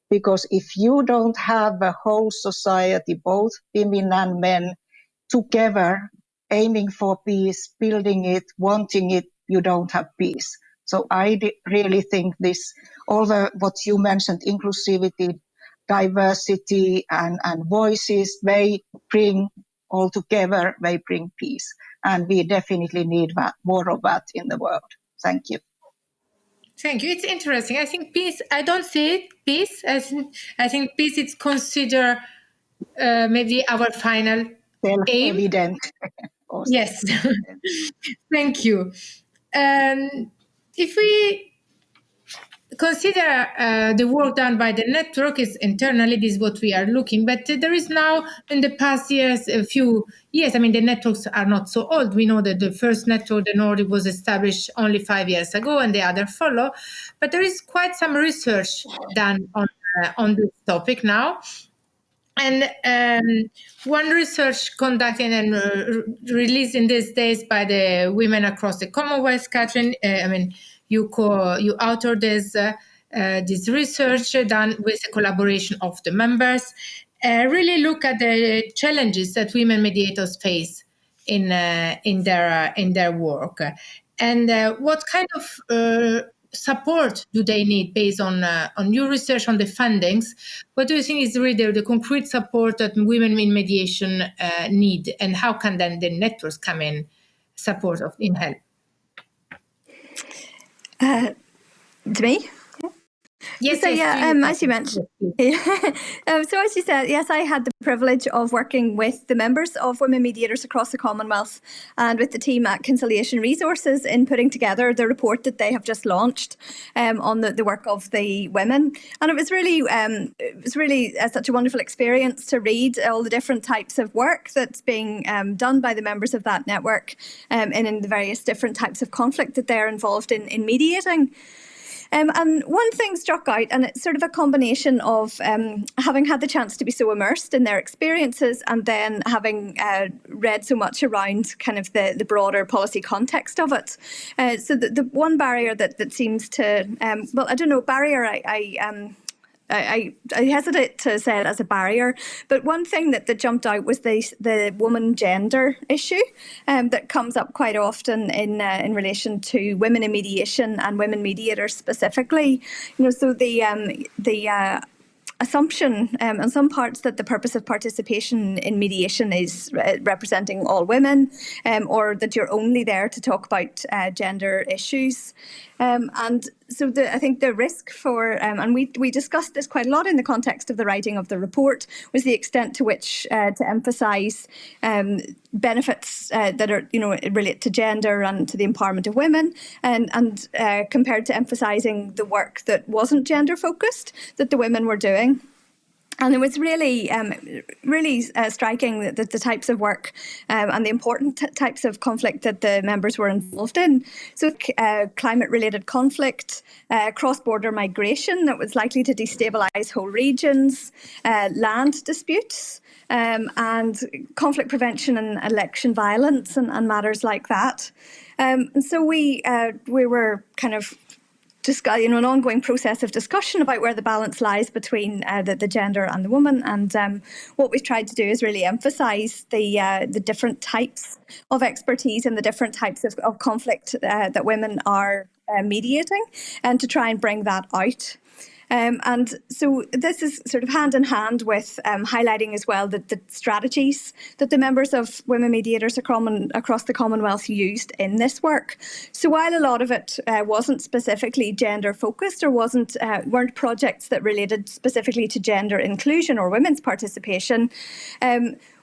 Because if you don't have a whole society, both women and men, together, aiming for peace, building it, wanting it, you don't have peace. So I really think this, what you mentioned, inclusivity, diversity and voices, they bring all together, they bring peace. And we definitely need more of that in the world. Thank you. Thank you. It's interesting. I think peace, I don't see it, peace. I think peace is considered maybe our final aim. Evident. Yes. Thank you. If we consider the work done by the network is internally, this is what we are looking, but there is now in the past years, a few years, I mean, the networks are not so old. We know that the first network, the Nordic, was established only 5 years ago and the other follow, but there is quite some research done on this topic now. And one research conducted and released in these days by the Women Across the Commonwealth, Catherine, you authored this research done with the collaboration of the members. Really look at the challenges that women mediators face in their work, and what kind of support do they need based on your research on the fundings? What do you think is really the concrete support that women in mediation need, and how can then the networks come in support in help? To me? Yes, so as you mentioned, so as you said, yes, I had the privilege of working with the members of Women Mediators across the Commonwealth and with the team at Conciliation Resources in putting together the report that they have just launched on the work of the women. And it was really such a wonderful experience to read all the different types of work that's being done by the members of that network and in the various different types of conflict that they're involved in mediating. And one thing struck out, and it's sort of a combination of having had the chance to be so immersed in their experiences and then having read so much around kind of the broader policy context of it. So the one barrier that seems to, well, I don't know, barrier, I hesitate to say it as a barrier, but one thing that jumped out was the woman gender issue that comes up quite often in relation to women in mediation and women mediators specifically. You know, so the assumption in some parts that the purpose of participation in mediation is representing all women, or that you're only there to talk about gender issues. And so I think the risk for, and we discussed this quite a lot in the context of the writing of the report, was the extent to which to emphasise benefits that are, relate to gender and to the empowerment of women, and compared to emphasising the work that wasn't gender focused that the women were doing. And it was really striking that the types of work and the important types of conflict that the members were involved in. So climate-related conflict, cross-border migration that was likely to destabilise whole regions, land disputes, and conflict prevention and election violence and matters like that. And so we were kind of an ongoing process of discussion about where the balance lies between the gender and the woman, and what we've tried to do is really emphasise the different types of expertise and the different types of conflict that women are mediating, and to try and bring that out. And so this is sort of hand in hand with highlighting as well the strategies that the members of Women Mediators across the Commonwealth used in this work. So while a lot of it wasn't specifically gender focused, or weren't projects that related specifically to gender inclusion or women's participation,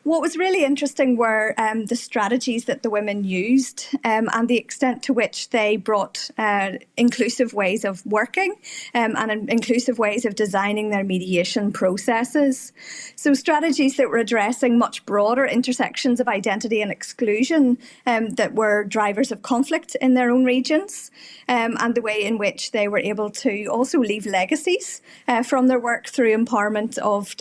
What was really interesting were the strategies that the women used and the extent to which they brought inclusive ways of working and inclusive ways of designing their mediation processes. So strategies that were addressing much broader intersections of identity and exclusion that were drivers of conflict in their own regions, and the way in which they were able to also leave legacies from their work through empowerment of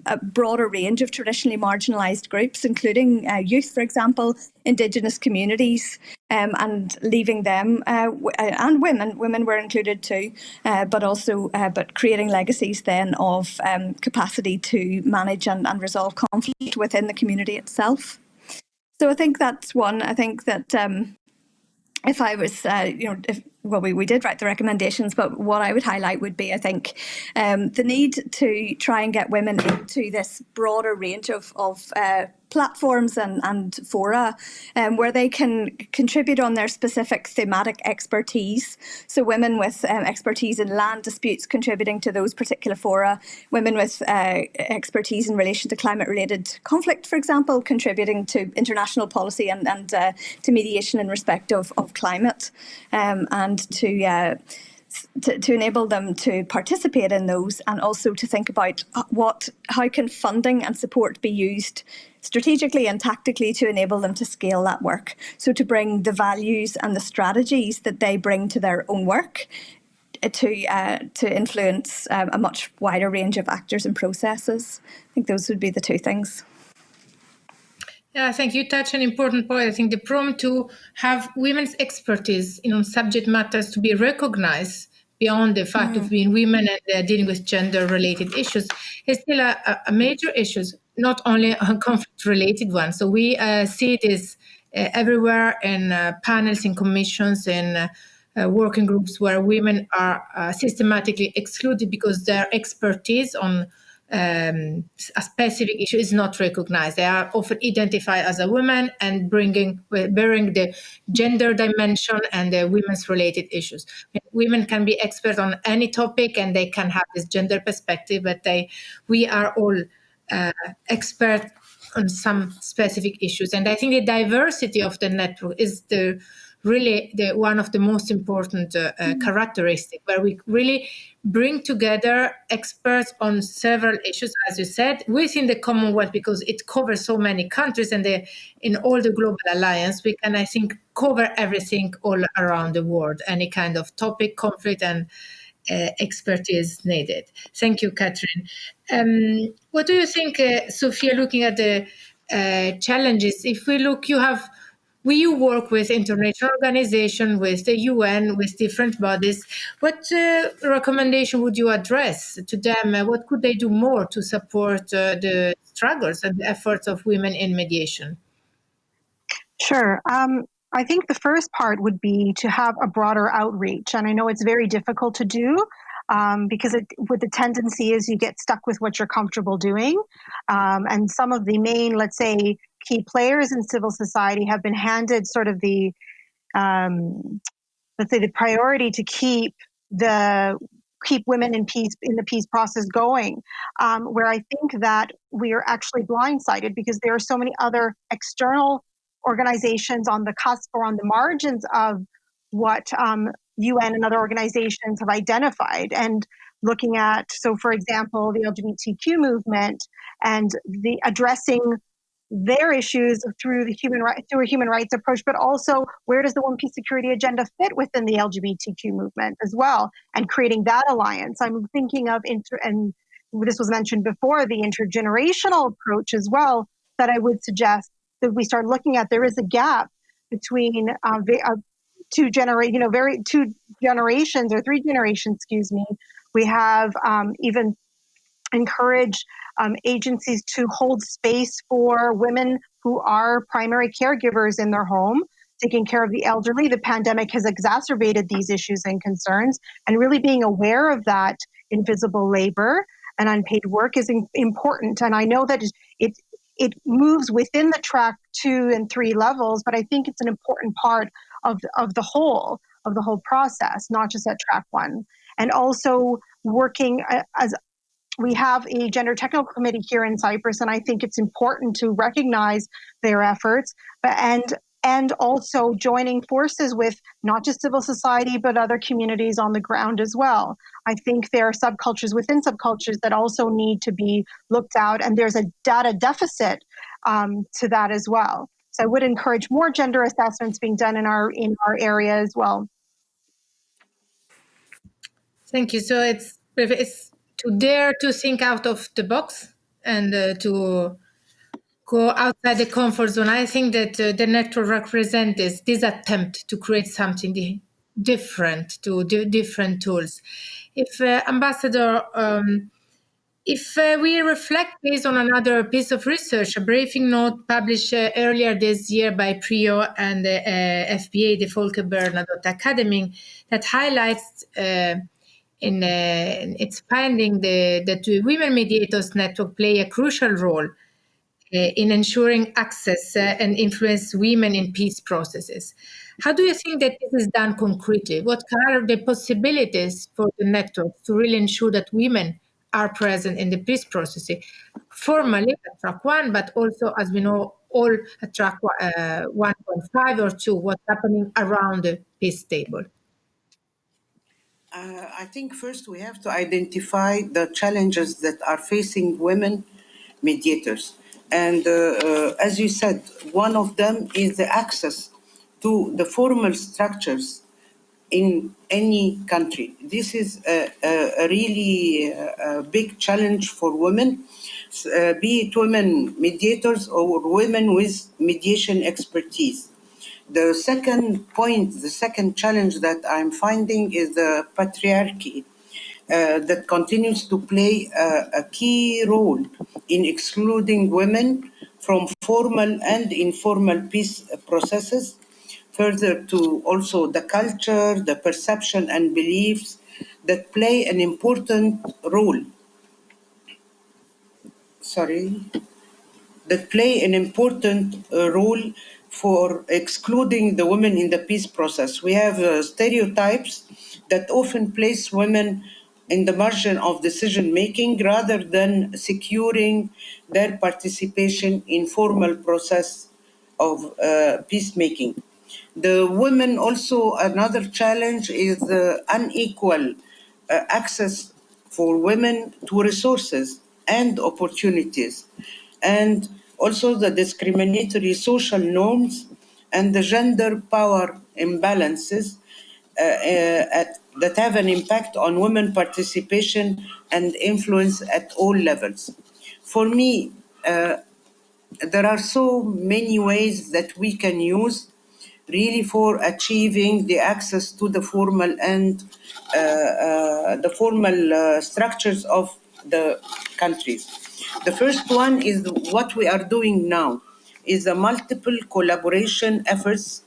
a broader range of traditionally marginalised groups, including youth, for example, Indigenous communities, and leaving them, and women were included too, but creating legacies then of capacity to manage and resolve conflict within the community itself. So I think that's one. I think that if I was, we did write the recommendations, but what I would highlight would be, I think, the need to try and get women into this broader range of platforms and fora where they can contribute on their specific thematic expertise. So women with expertise in land disputes contributing to those particular fora, women with expertise in relation to climate-related conflict, for example, contributing to international policy and to mediation in respect of climate, and to enable them to participate in those, and also to think about how can funding and support be used strategically and tactically to enable them to scale that work. So to bring the values and the strategies that they bring to their own work to influence a much wider range of actors and processes. I think those would be the two things. Yeah, I think you touch an important point. I think the problem to have women's expertise in subject matters to be recognized beyond the fact of being women and dealing with gender-related issues is still a major issue, not only a conflict-related one. So we see this everywhere in panels, in commissions, in working groups where women are systematically excluded because their expertise on a specific issue is not recognized. They are often identified as a woman and bearing the gender dimension and the women's related issues. Women can be experts on any topic and they can have this gender perspective, but we are all experts on some specific issues. And I think the diversity of the network is really one of the most important characteristics, where we really bring together experts on several issues, as you said, within the Commonwealth, because it covers so many countries, and in all the Global Alliance, we can, I think, cover everything all around the world, any kind of topic, conflict, and expertise needed. Thank you, Catherine. What do you think, Sophia, looking at the challenges? If we look, you work with international organizations, with the UN, with different bodies. What recommendation would you address to them? What could they do more to support the struggles and the efforts of women in mediation? Sure. I think the first part would be to have a broader outreach. And I know it's very difficult to do because with the tendency is you get stuck with what you're comfortable doing. And some of the main, let's say, key players in civil society have been handed sort of the, let's say, the priority to keep women in the peace process going, where I think that we are actually blindsided because there are so many other external organizations on the cusp or on the margins of what UN and other organizations have identified, and looking at, so for example, the LGBTQ movement and the addressing their issues through a human rights approach, but also where does the One Peace Security agenda fit within the LGBTQ movement as well, and creating that alliance. I'm thinking of, and this was mentioned before, the intergenerational approach as well, that I would suggest that we start looking at. There is a gap between two generations or three generations, excuse me. We have even encouraged agencies to hold space for women who are primary caregivers in their home, taking care of the elderly. The pandemic has exacerbated these issues and concerns, and really being aware of that invisible labor and unpaid work is important. And I know that it moves within the track 2 and 3 levels, but I think it's an important part of the whole process, not just at track 1. And also working we have a gender technical committee here in Cyprus, and I think it's important to recognize their efforts, and also joining forces with not just civil society, but other communities on the ground as well. I think there are subcultures within subcultures that also need to be looked at, and there's a data deficit to that as well. So I would encourage more gender assessments being done in our area as well. Thank you. So it's to dare to think out of the box and to go outside the comfort zone. I think that the network represents this attempt to create something different, to do different tools. If Ambassador, if we reflect based on another piece of research, a briefing note published earlier this year by PRIO and the FBA, the Volker Bernadotte Academy, that highlights in its finding that the Women Mediators Network play a crucial role in ensuring access and influence women in peace processes. How do you think that this is done concretely? What are the possibilities for the network to really ensure that women are present in the peace process, formally at track 1, but also, as we know, all at track 1.5 or 2, what's happening around the peace table? I think first we have to identify the challenges that are facing women mediators. And as you said, one of them is the access to the formal structures in any country. This is a really big challenge for women, be it women mediators or women with mediation expertise. The second point, the second challenge that I'm finding is the patriarchy that continues to play a key role in excluding women from formal and informal peace processes, further to also the culture, the perception and beliefs that play an important role. That play an important role for excluding the women in the peace process. We have stereotypes that often place women in the margin of decision making rather than securing their participation in formal process of peacemaking. The women also, another challenge is the unequal access for women to resources and opportunities, and also the discriminatory social norms and the gender power imbalances that have an impact on women participation and influence at all levels. For me, there are so many ways that we can use really for achieving the access to the formal and the formal structures of the countries. The first one is what we are doing now, is the multiple collaboration efforts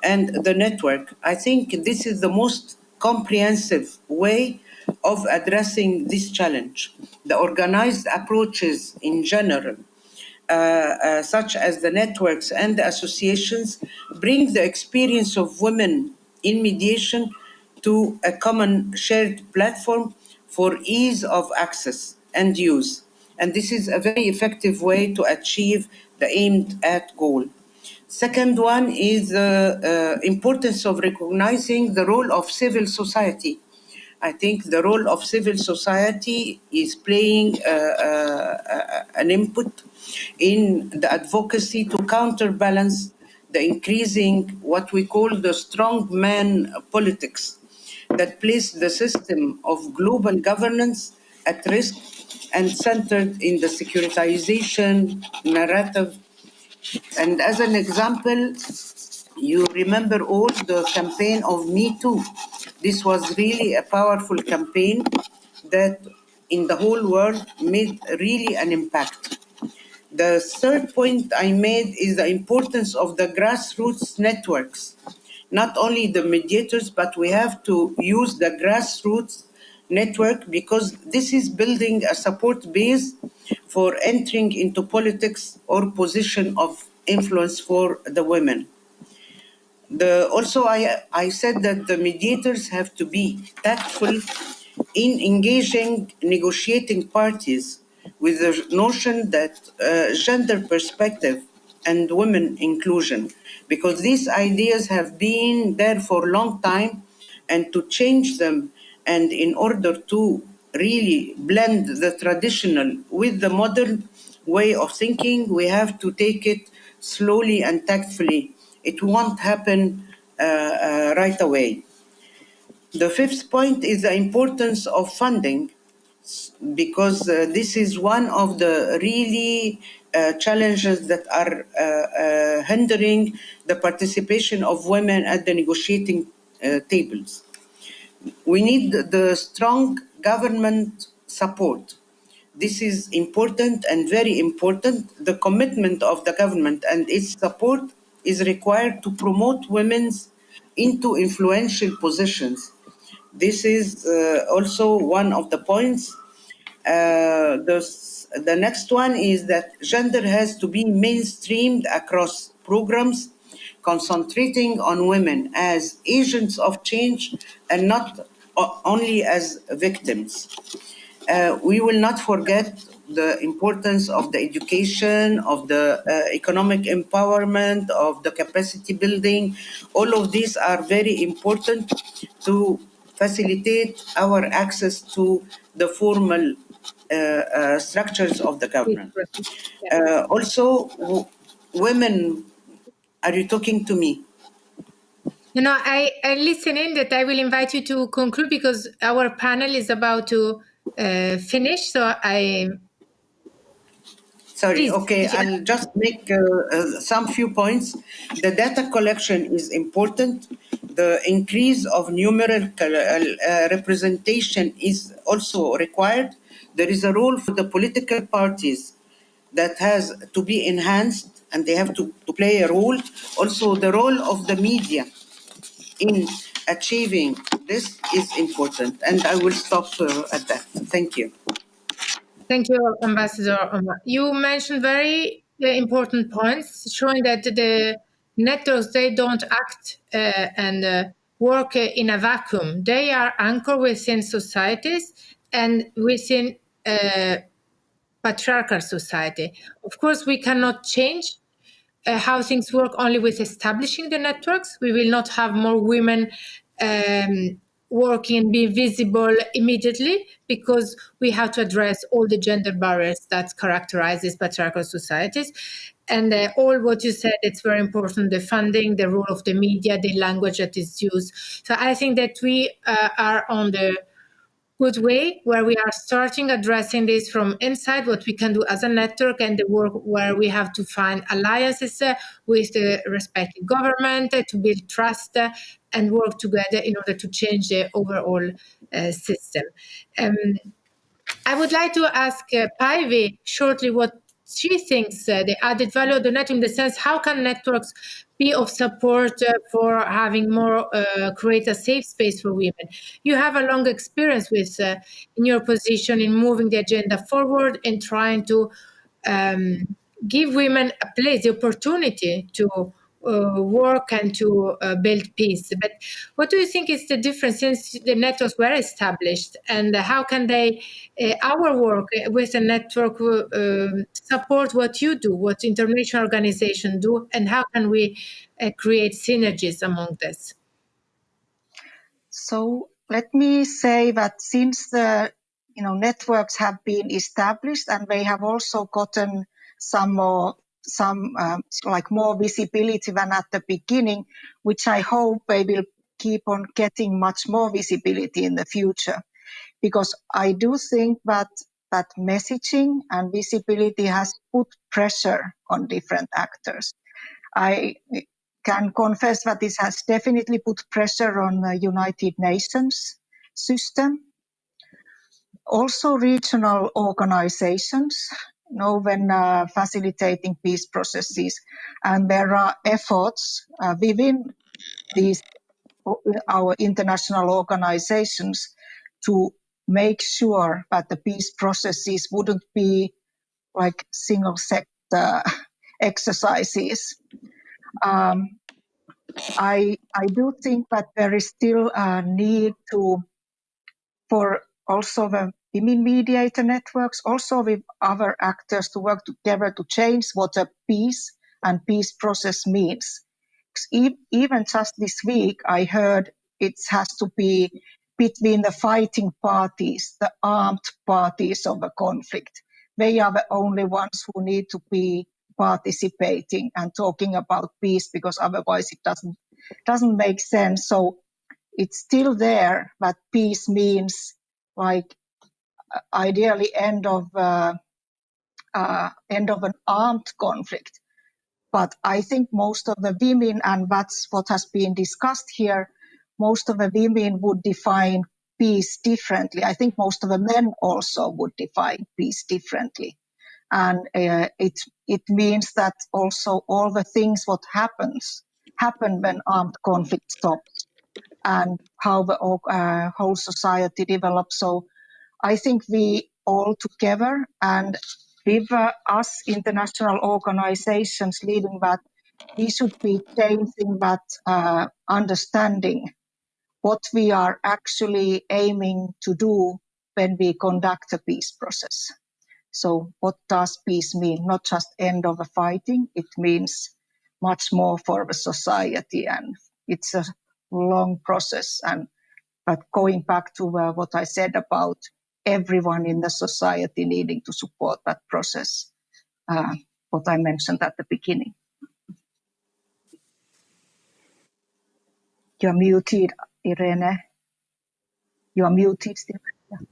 and the network. I think this is the most comprehensive way of addressing this challenge. The organized approaches in general, such as the networks and the associations, bring the experience of women in mediation to a common shared platform for ease of access and use. And this is a very effective way to achieve the aimed at goal. Second one is the importance of recognizing the role of civil society. I think the role of civil society is playing an input in the advocacy to counterbalance the increasing what we call the strongman politics that place the system of global governance at risk and centered in the securitization narrative. And as an example, you remember all the campaign of Me Too. This was really a powerful campaign that in the whole world made really an impact. The third point I made is the importance of the grassroots networks. Not only the mediators, but we have to use the grassroots network because this is building a support base for entering into politics or position of influence for the women. Also, I said that the mediators have to be tactful in engaging negotiating parties with the notion that gender perspective and women inclusion, because these ideas have been there for a long time, and to change them, and in order to really blend the traditional with the modern way of thinking, we have to take it slowly and tactfully. It won't happen right away. The fifth point is the importance of funding, because this is one of the really challenges that are hindering the participation of women at the negotiating tables. We need the strong government support. This is important and very important. The commitment of the government and its support is required to promote women into influential positions. This is also one of the points. The next one is that gender has to be mainstreamed across programs, concentrating on women as agents of change and not only as victims. We will not forget the importance of the education, of the economic empowerment, of the capacity building. All of these are very important to facilitate our access to the formal structures of the government. Also, women, are you talking to me? You know, I listen in that I will invite you to conclude because our panel is about to finish. So Sorry, Please, okay, I'll just make some few points. The data collection is important. The increase of numerical representation is also required. There is a role for the political parties that has to be enhanced, and they have to play a role. Also, the role of the media in achieving this is important. And I will stop at that. Thank you. Thank you, Ambassador Omar. You mentioned very important points showing that the networks, they don't act and work in a vacuum. They are anchored within societies and within patriarchal society. Of course, we cannot change how things work only with establishing the networks. We will not have more women working and be visible immediately because we have to address all the gender barriers that characterizes patriarchal societies. And all what you said, it's very important, the funding, the role of the media, the language that is used. So I think that we are on the good way where we are starting addressing this from inside, what we can do as a network, and the work where we have to find alliances with the respective government to build trust and work together in order to change the overall system. I would like to ask Päivi shortly what she thinks the added value of the network, in the sense, how can networks be of support for having more, create a safe space for women? You have a long experience with, in your position, in moving the agenda forward and trying to give women a place, the opportunity to work and to build peace. But what do you think is the difference since the networks were established, and how can they, our work with a network, support what you do, what international organizations do, and how can we create synergies among this? So let me say that since the networks have been established and they have also gotten some more visibility than at the beginning, which I hope they will keep on getting much more visibility in the future, because I do think that messaging and visibility has put pressure on different actors. I can confess that this has definitely put pressure on the United Nations system. Also regional organizations, when facilitating peace processes, and there are efforts within our international organizations to make sure that the peace processes wouldn't be like single sector exercises. I do think that there is still a need for also the women mediator networks, also with other actors to work together to change what a peace and peace process means. Even just this week, I heard it has to be between the fighting parties, the armed parties of a conflict. They are the only ones who need to be participating and talking about peace, because otherwise it doesn't make sense. So it's still there, but peace means like ideally end of an armed conflict. But I think most of the women, and that's what has been discussed here, most of the women would define peace differently. I think most of the men also would define peace differently. And it means that also all the things what happen when armed conflict stops, and how the whole society develops. So I think we all together, and with us international organizations leading that, we should be changing that understanding, what we are actually aiming to do when we conduct a peace process. So what does peace mean? Not just end of the fighting, it means much more for the society, and it's a long process. But going back to what I said about everyone in the society needing to support that process, what I mentioned at the beginning. You're muted, Irene. You are muted still.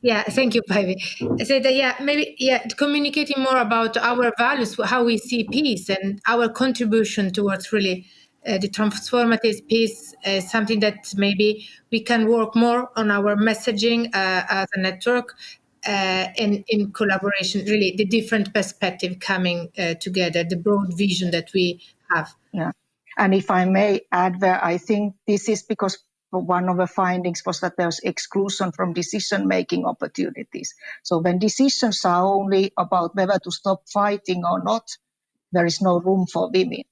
Yeah, thank you, Päivi. I said that, maybe communicating more about our values, how we see peace, and our contribution towards really the transformative peace, something that maybe we can work more on our messaging as a network, and in collaboration, really the different perspective coming together, the broad vision that we have. Yeah, and if I may add there, I think this is because one of the findings was that there's exclusion from decision-making opportunities. So when decisions are only about whether to stop fighting or not, there is no room for women.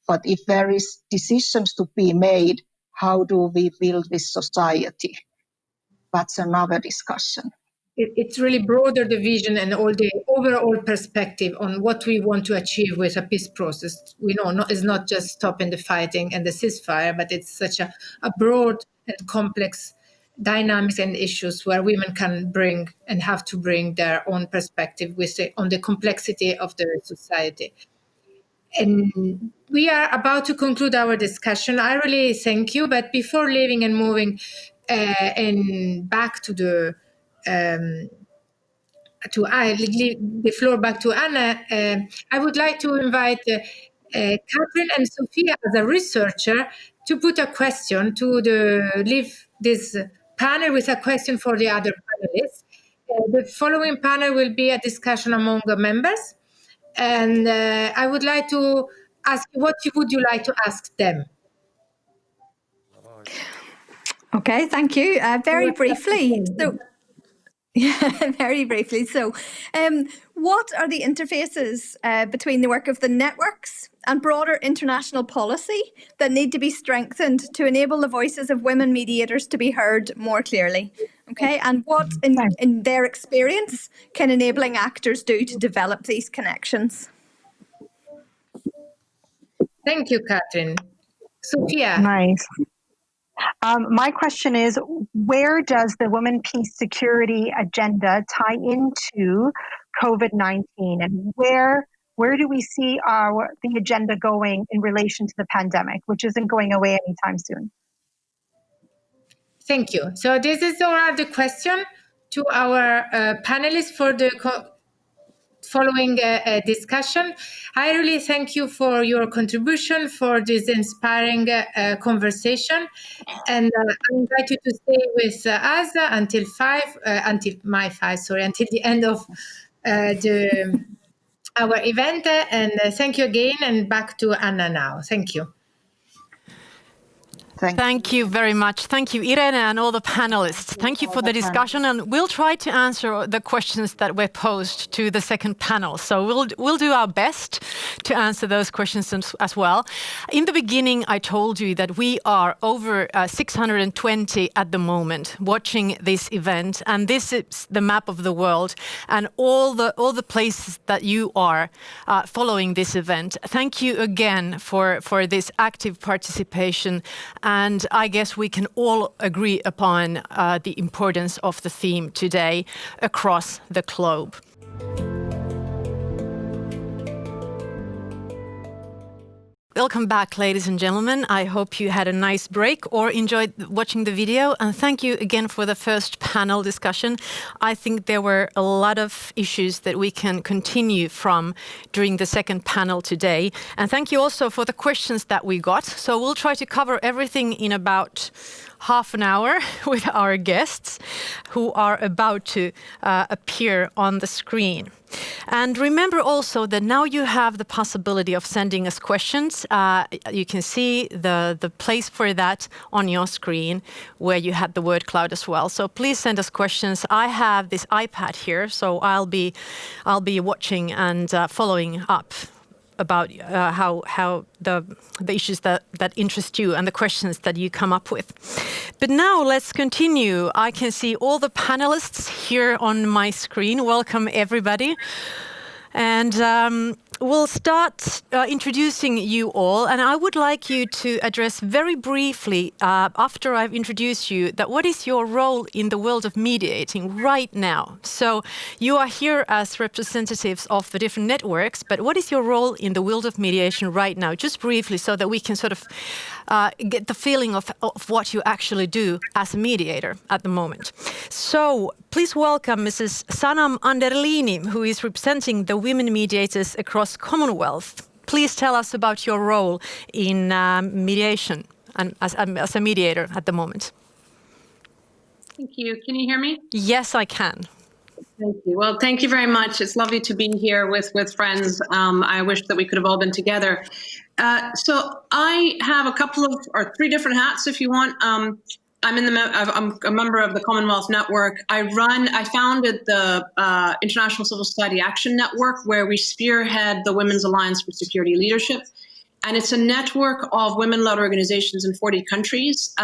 But if there is decisions to be made, how do we build this society? That's another discussion. It's really broader the vision and all the overall perspective on what we want to achieve with a peace process. We know it's not just stopping the fighting and the ceasefire, but it's such a broad and complex dynamics and issues where women can bring and have to bring their own perspective on the complexity of the society. And we are about to conclude our discussion. I really thank you. But before leaving and moving and back to the I leave the floor back to Anna, I would like to invite Catherine and Sophia as a researcher to put a question leave this panel with a question for the other panelists. The following panel will be a discussion among the members. And I would like to ask, what would you like to ask them? Okay, thank you. Very briefly. Very briefly. So, what are the interfaces between the work of the networks and broader international policy that need to be strengthened to enable the voices of women mediators to be heard more clearly? Okay, and what, in their experience, can enabling actors do to develop these connections? Thank you, Catherine. Sophia. Nice. My question is, where does the Women, Peace, Security agenda tie into COVID-19, and where do we see the agenda going in relation to the pandemic, which isn't going away anytime soon? Thank you. So this is all the question to our panelists for the following discussion. I really thank you for your contribution, for this inspiring conversation, and I invite you to stay with us until the end of our event. And thank you again, and back to Anna now. Thank you. Thank you very much. Thank you, Irene, and all the panelists. Thank you for the discussion, and we'll try to answer the questions that were posed to the second panel. So we'll do our best to answer those questions as well. In the beginning, I told you that we are over 620 at the moment watching this event, and this is the map of the world and all the places that you are following this event. Thank you again for this active participation. And I guess we can all agree upon the importance of the theme today across the globe. Welcome back, ladies and gentlemen. I hope you had a nice break or enjoyed watching the video. And thank you again for the first panel discussion. I think there were a lot of issues that we can continue from during the second panel today. And thank you also for the questions that we got. So we'll try to cover everything in about half an hour with our guests who are about to appear on the screen. And remember also that now you have the possibility of sending us questions. You can see the place for that on your screen where you had the word cloud as well. So please send us questions. I have this iPad here, so I'll be watching and following up about how the issues that interest you and the questions that you come up with. But now let's continue. I can see all the panelists here on my screen. Welcome everybody. And we'll start introducing you all, and I would like you to address very briefly, after I've introduced you, that what is your role in the world of mediating right now? So you are here as representatives of the different networks, but what is your role in the world of mediation right now? Just briefly, so that we can sort of get the feeling of what you actually do as a mediator at the moment. So please welcome Mrs. Sanam Anderlini, who is representing the women mediators across Commonwealth. Please tell us about your role in mediation and as a mediator at the moment. Thank you. Can you hear me? Yes, I can. Thank you. Well, thank you very much. It's lovely to be here with friends. I wish that we could have all been together. So I have a couple of, or three different hats, if you want. I'm a member of the Commonwealth Network. I founded the International Civil Society Action Network, where we spearhead the Women's Alliance for Security Leadership. And it's a network of women-led organizations in 40 countries,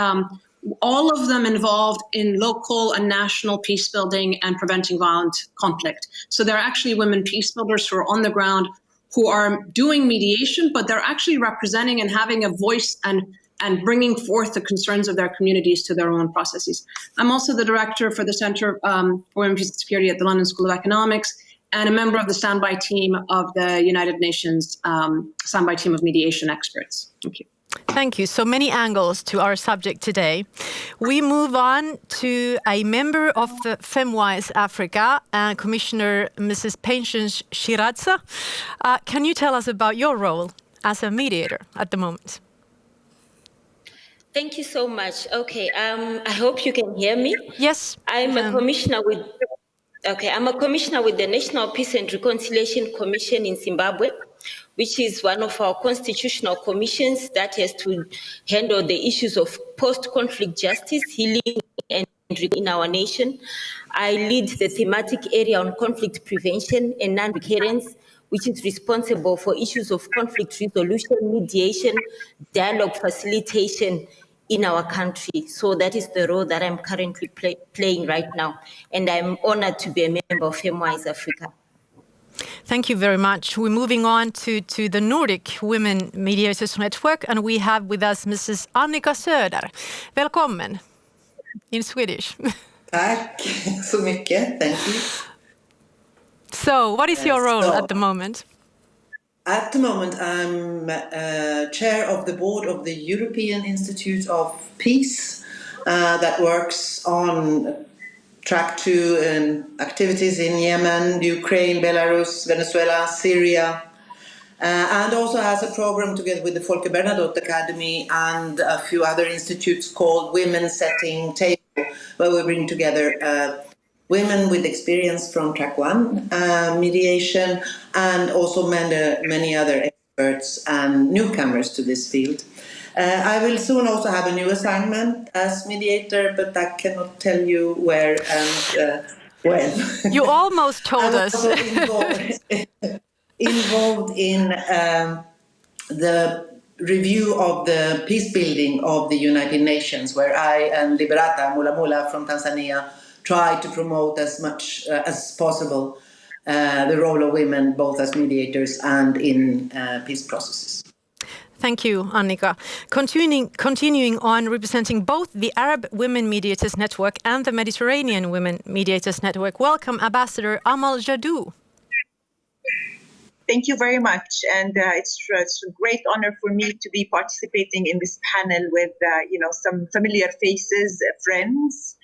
all of them involved in local and national peace building and preventing violent conflict. So they're actually women peace builders who are on the ground, who are doing mediation, but they're actually representing and having a voice and bringing forth the concerns of their communities to their own processes. I'm also the director for the Center for Women, Peace and Security at the London School of Economics, and a member of the standby team of the United Nations standby team of mediation experts. Thank you. Thank you. So many angles to our subject today. We move on to a member of the FemWise Africa, Commissioner Mrs. Patience Shiradza. Can you tell us about your role as a mediator at the moment? Thank you so much. Okay, I hope you can hear me. Yes. I'm a commissioner with the National Peace and Reconciliation Commission in Zimbabwe, which is one of our constitutional commissions that has to handle the issues of post-conflict justice, healing, and in our nation. I lead the thematic area on conflict prevention and non-recurrence, which is responsible for issues of conflict resolution, mediation, dialogue facilitation in our country. So that is the role that I'm currently playing right now. And I'm honored to be a member of FemWise Africa. Thank you very much. We're moving on to the Nordic Women Mediators Network, and we have with us Mrs. Annika Söder. Välkommen in Swedish. Tack så mycket. Thank you. So, what is your role at the moment? At the moment, I'm chair of the board of the European Institute of Peace that works on track 2 and activities in Yemen, Ukraine, Belarus, Venezuela, Syria, and also has a program together with the Folke Bernadotte Academy and a few other institutes called Women Setting Table, where we bring together women with experience from track 1 mediation and also many other experts and newcomers to this field. I will soon also have a new assignment as mediator, but I cannot tell you where and when. You almost told us. I'm also involved in the review of the peace building of the United Nations, where I and Liberata Mulamula from Tanzania try to promote as much as possible the role of women, both as mediators and in peace processes. Thank you, Annika. Continuing on, representing both the Arab Women Mediators Network and the Mediterranean Women Mediators Network, welcome Ambassador Amal Jadoo. Thank you very much, and it's a great honor for me to be participating in this panel with some familiar faces, friends,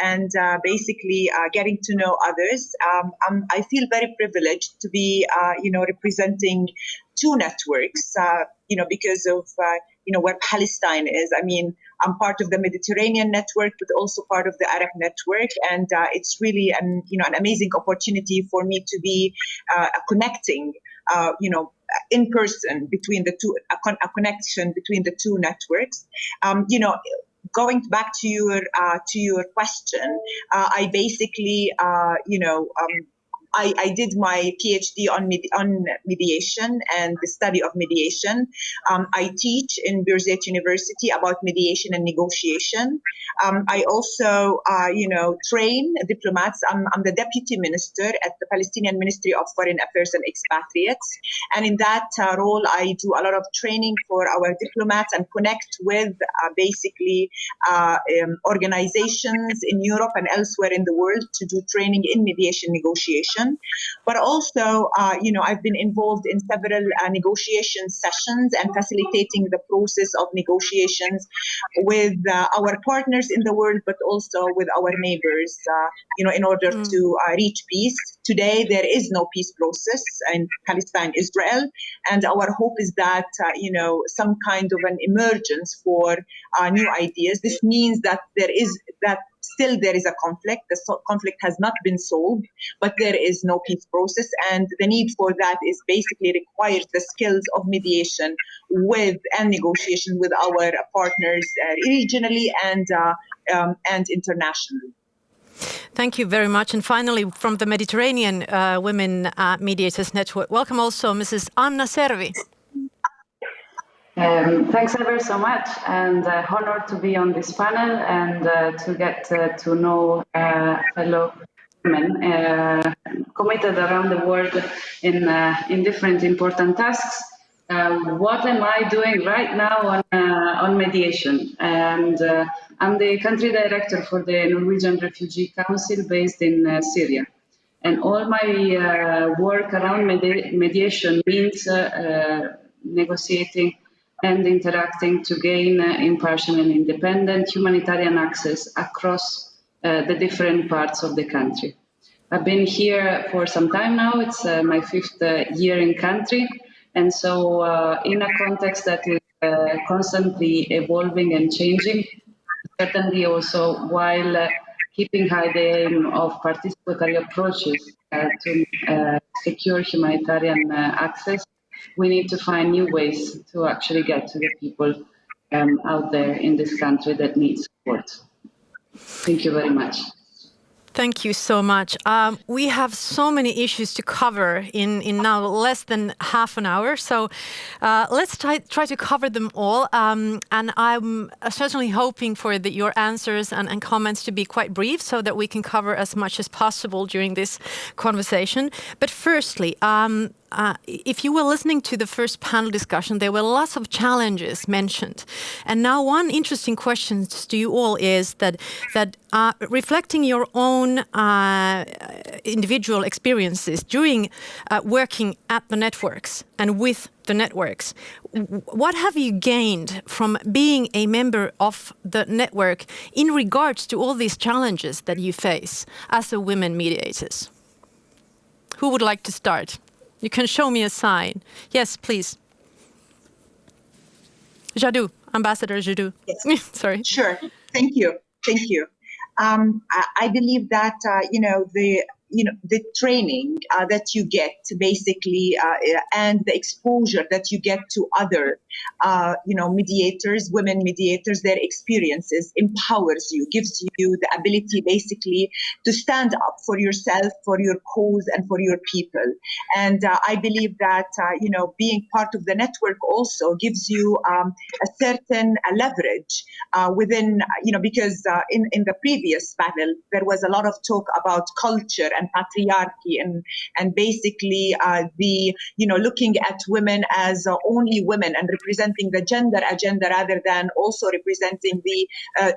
and basically getting to know others. I feel very privileged to be representing two networks, because of where Palestine is. I mean, I'm part of the Mediterranean network, but also part of the Arab network, and it's really an amazing opportunity for me to be connecting, in person between the two, a connection between the two networks. Going back to your question, I basically, I did my PhD on mediation and the study of mediation. I teach in Birzeit University about mediation and negotiation. I also, train diplomats. I'm the deputy minister at the Palestinian Ministry of Foreign Affairs and Expatriates. And in that role, I do a lot of training for our diplomats and connect with organizations in Europe and elsewhere in the world to do training in mediation negotiation. But also, I've been involved in several negotiation sessions and facilitating the process of negotiations with our partners in the world, but also with our neighbors, in order to reach peace. Today, there is no peace process in Palestine, Israel, and our hope is that, some kind of an emergence for new ideas. This means that there is a conflict. The conflict has not been solved, but there is no peace process, and the need for that is basically requires the skills of mediation and negotiation with our partners regionally and internationally. Thank you very much. And finally, from the Mediterranean Women Mediators Network, welcome also Mrs. Anna Servi. Thanks ever so much, and honored to be on this panel and to get to know fellow women committed around the world in different important tasks. What am I doing right now on mediation? And I'm the country director for the Norwegian Refugee Council based in Syria. And all my work around mediation means negotiating and interacting to gain impartial and independent humanitarian access across the different parts of the country. I've been here for some time now. It's my 5th year in country. And so in a context that is constantly evolving and changing, certainly also while keeping high the aim of participatory approaches to secure humanitarian access, we need to find new ways to actually get to the people out there in this country that need support. Thank you very much. Thank you so much. We have so many issues to cover in now less than half an hour. So let's try to cover them all. And I'm certainly hoping for your answers and comments to be quite brief so that we can cover as much as possible during this conversation. But firstly, if you were listening to the first panel discussion, there were lots of challenges mentioned. And now one interesting question to you all is that reflecting your own individual experiences during working at the networks and with the networks, what have you gained from being a member of the network in regards to all these challenges that you face as a women mediators? Who would like to start? You can show me a sign. Yes, please. Jadoo, Ambassador Jadoo. Yes. Sorry. Sure. Thank you. I believe that the training that you get basically, and the exposure that you get to other, mediators, women mediators, their experiences empowers you, gives you the ability basically to stand up for yourself, for your cause, and for your people. And I believe that, being part of the network also gives you a certain leverage within, because in the previous panel, there was a lot of talk about culture and patriarchy and basically looking at women as only women and representing the gender agenda rather than also representing the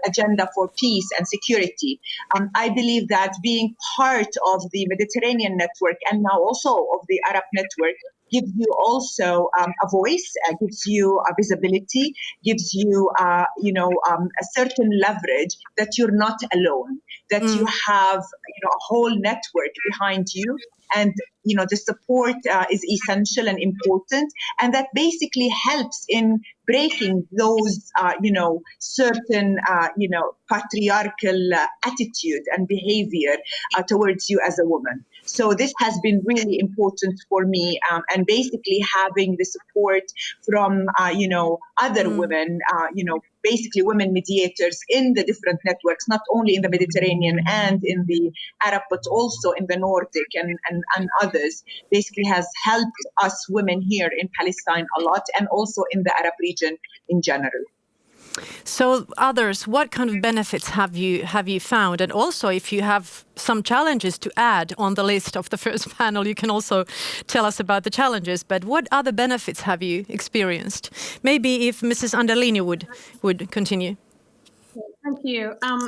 agenda for peace and security. I believe that being part of the Mediterranean network and now also of the Arab network gives you also a voice, gives you a visibility, gives you, a certain leverage that you're not alone, that you have, a whole network behind you. And, the support is essential and important. And that basically helps in breaking those, certain, patriarchal attitude and behavior towards you as a woman. So this has been really important for me, and basically having the support from, other women, basically women mediators in the different networks, not only in the Mediterranean and in the Arab, but also in the Nordic and others, basically has helped us women here in Palestine a lot, and also in the Arab region in general. So others, what kind of benefits have you found? And also, if you have some challenges to add on the list of the first panel, you can also tell us about the challenges. But what other benefits have you experienced? Maybe if Mrs. Anderlini would continue. Thank you. I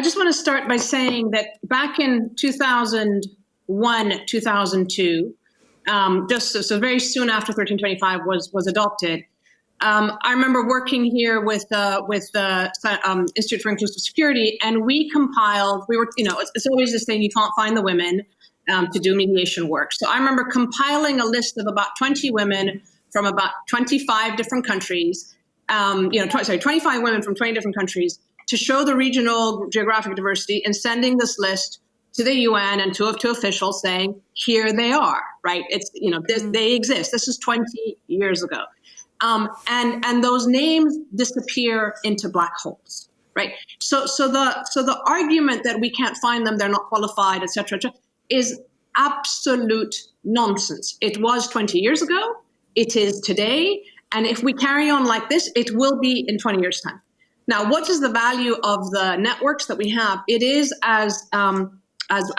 just want to start by saying that back in 2001, 2002, so very soon after 1325 was adopted, I remember working here with the Institute for Inclusive Security, and we compiled. It's always this thing: you can't find the women to do mediation work. So I remember compiling a list of about 20 women from about 25 different countries. 25 women from 20 different countries to show the regional geographic diversity, and sending this list to the UN and to officials saying, here they are, right? It's they exist. This is 20 years ago. And those names disappear into black holes, right? So the argument that we can't find them, they're not qualified, et cetera, is absolute nonsense. It was 20 years ago, it is today, and if we carry on like this, it will be in 20 years' time. Now, what is the value of the networks that we have? It is, as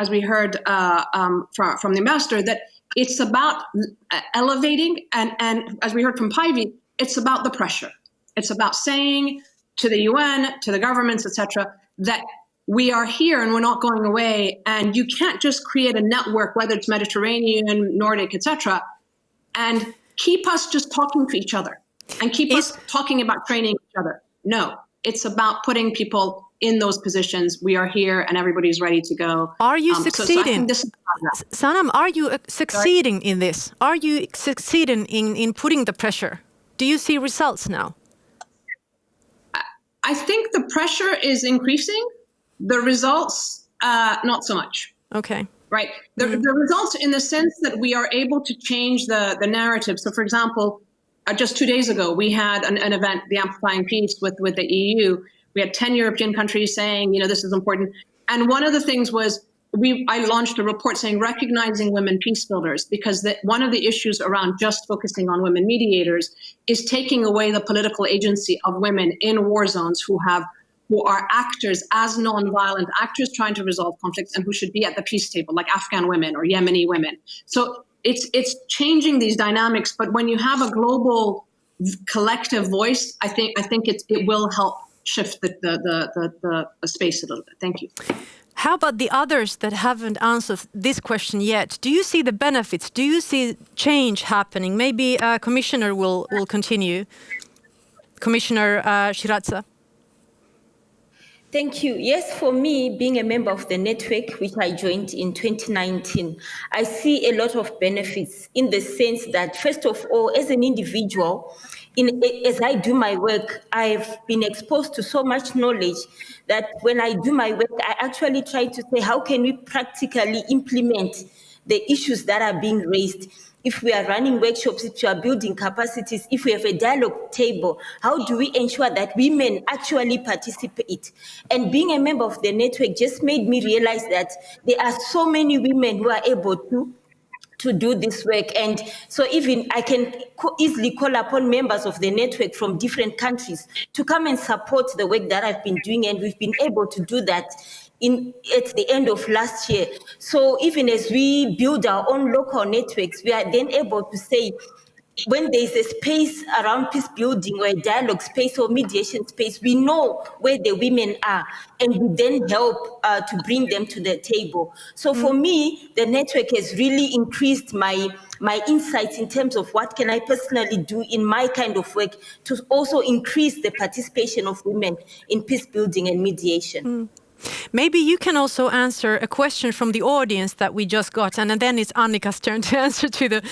we heard from the ambassador, that it's about elevating, and as we heard from Päivi, it's about the pressure. It's about saying to the UN, to the governments, etc., that we are here and we're not going away. And you can't just create a network, whether it's Mediterranean, Nordic, etc., and keep us just talking to each other and keep us talking about training each other. No, it's about putting people in those positions. We are here and everybody's ready to go. Are you succeeding? Sanam, are you succeeding in this? Are you succeeding in putting the pressure? Do you see results now? I think the pressure is increasing. The results, not so much. Okay. Right. The results in the sense that we are able to change the narrative. So, for example, just 2 days ago, we had an event, the Amplifying Peace, with the EU. We had 10 European countries saying, this is important. And one of the things was I launched a report saying recognizing women peace builders, because one of the issues around just focusing on women mediators is taking away the political agency of women in war zones who are actors, as nonviolent actors trying to resolve conflicts, and who should be at the peace table, like Afghan women or Yemeni women. So it's changing these dynamics. But when you have a global collective voice, I think it will help shift the space a little bit. Thank you. How about the others that haven't answered this question yet? Do you see the benefits? Do you see change happening? Maybe Commissioner will continue. Commissioner Shiraza. Thank you. Yes, for me, being a member of the network, which I joined in 2019, I see a lot of benefits in the sense that, first of all, as an individual, as I do my work, I've been exposed to so much knowledge that when I do my work, I actually try to say, how can we practically implement the issues that are being raised? If we are running workshops, if we are building capacities, if we have a dialogue table, how do we ensure that women actually participate? And being a member of the network just made me realize that there are so many women who are able to do this work. And so even I can easily call upon members of the network from different countries to come and support the work that I've been doing. And we've been able to do that at the end of last year. So even as we build our own local networks, we are then able to say, when there's a space around peace building or a dialogue space or mediation space, we know where the women are, and we then help to bring them to the table. So for me, the network has really increased my insights in terms of what can I personally do in my kind of work to also increase the participation of women in peace building and mediation. Maybe you can also answer a question from the audience that we just got, and then it's Annika's turn to answer to the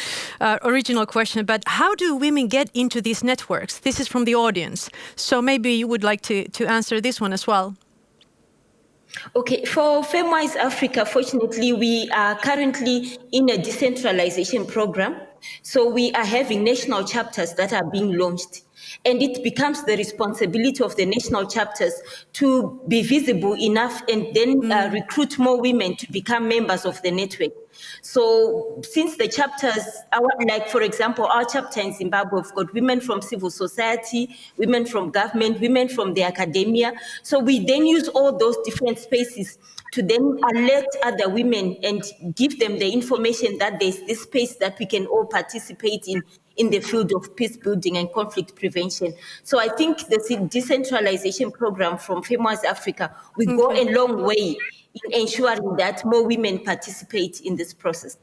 original question. But how do women get into these networks? This is from the audience. So maybe you would like to answer this one as well. Okay, for FemWise Africa, fortunately, we are currently in a decentralization program. So we are having national chapters that are being launched. And it becomes the responsibility of the national chapters to be visible enough and then recruit more women to become members of the network. So since the chapters, like for example, our chapter in Zimbabwe, we've got women from civil society, women from government, women from the academia. So we then use all those different spaces to then alert other women and give them the information that there's this space that we can all participate in the field of peace building and conflict prevention. So I think the decentralization program from FemWise Africa will go a long way in ensuring that more women participate in this process.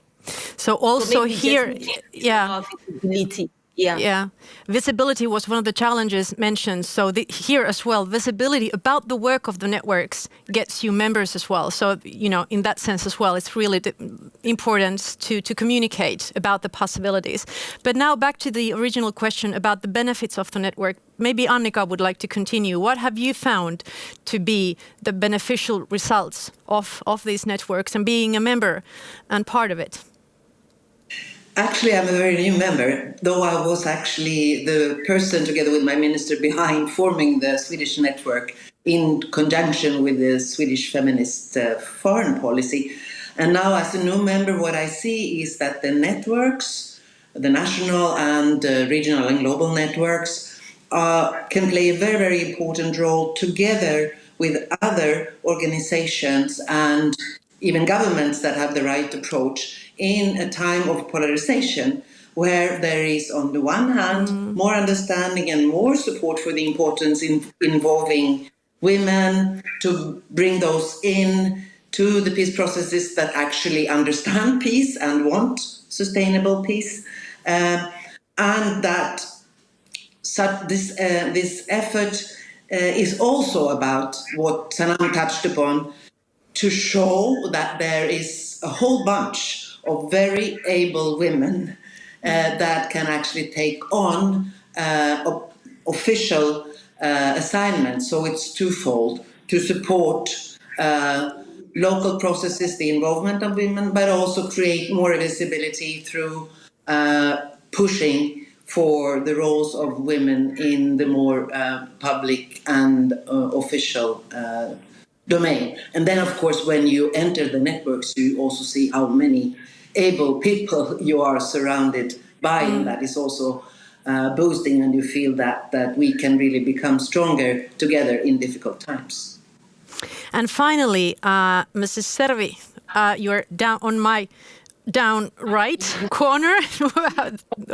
So also here, visibility. Yeah, visibility was one of the challenges mentioned. So here as well, visibility about the work of the networks gets you members as well. So, you know, in that sense as well, it's really important to communicate about the possibilities. But now back to the original question about the benefits of the network. Maybe Annika would like to continue. What have you found to be the beneficial results of these networks and being a member and part of it? Actually, I'm a very new member, though I was actually the person, together with my minister, behind forming the Swedish network in conjunction with the Swedish feminist foreign policy. And now, as a new member, what I see is that the networks, the national and regional and global networks, can play a very, very important role together with other organizations and even governments that have the right approach in a time of polarization, where there is, on the one hand, more understanding and more support for the importance in involving women, to bring those in to the peace processes that actually understand peace and want sustainable peace, and that this effort is also about what Sanam touched upon, to show that there is a whole bunch of very able women that can actually take on official assignments. So it's twofold: to support local processes, the involvement of women, but also create more visibility through pushing for the roles of women in the more public and official domain. And then, of course, when you enter the networks, you also see how many able people you are surrounded by, and that is also boosting, and you feel that we can really become stronger together in difficult times. And finally, Mrs. Servi, you're down on my down right corner,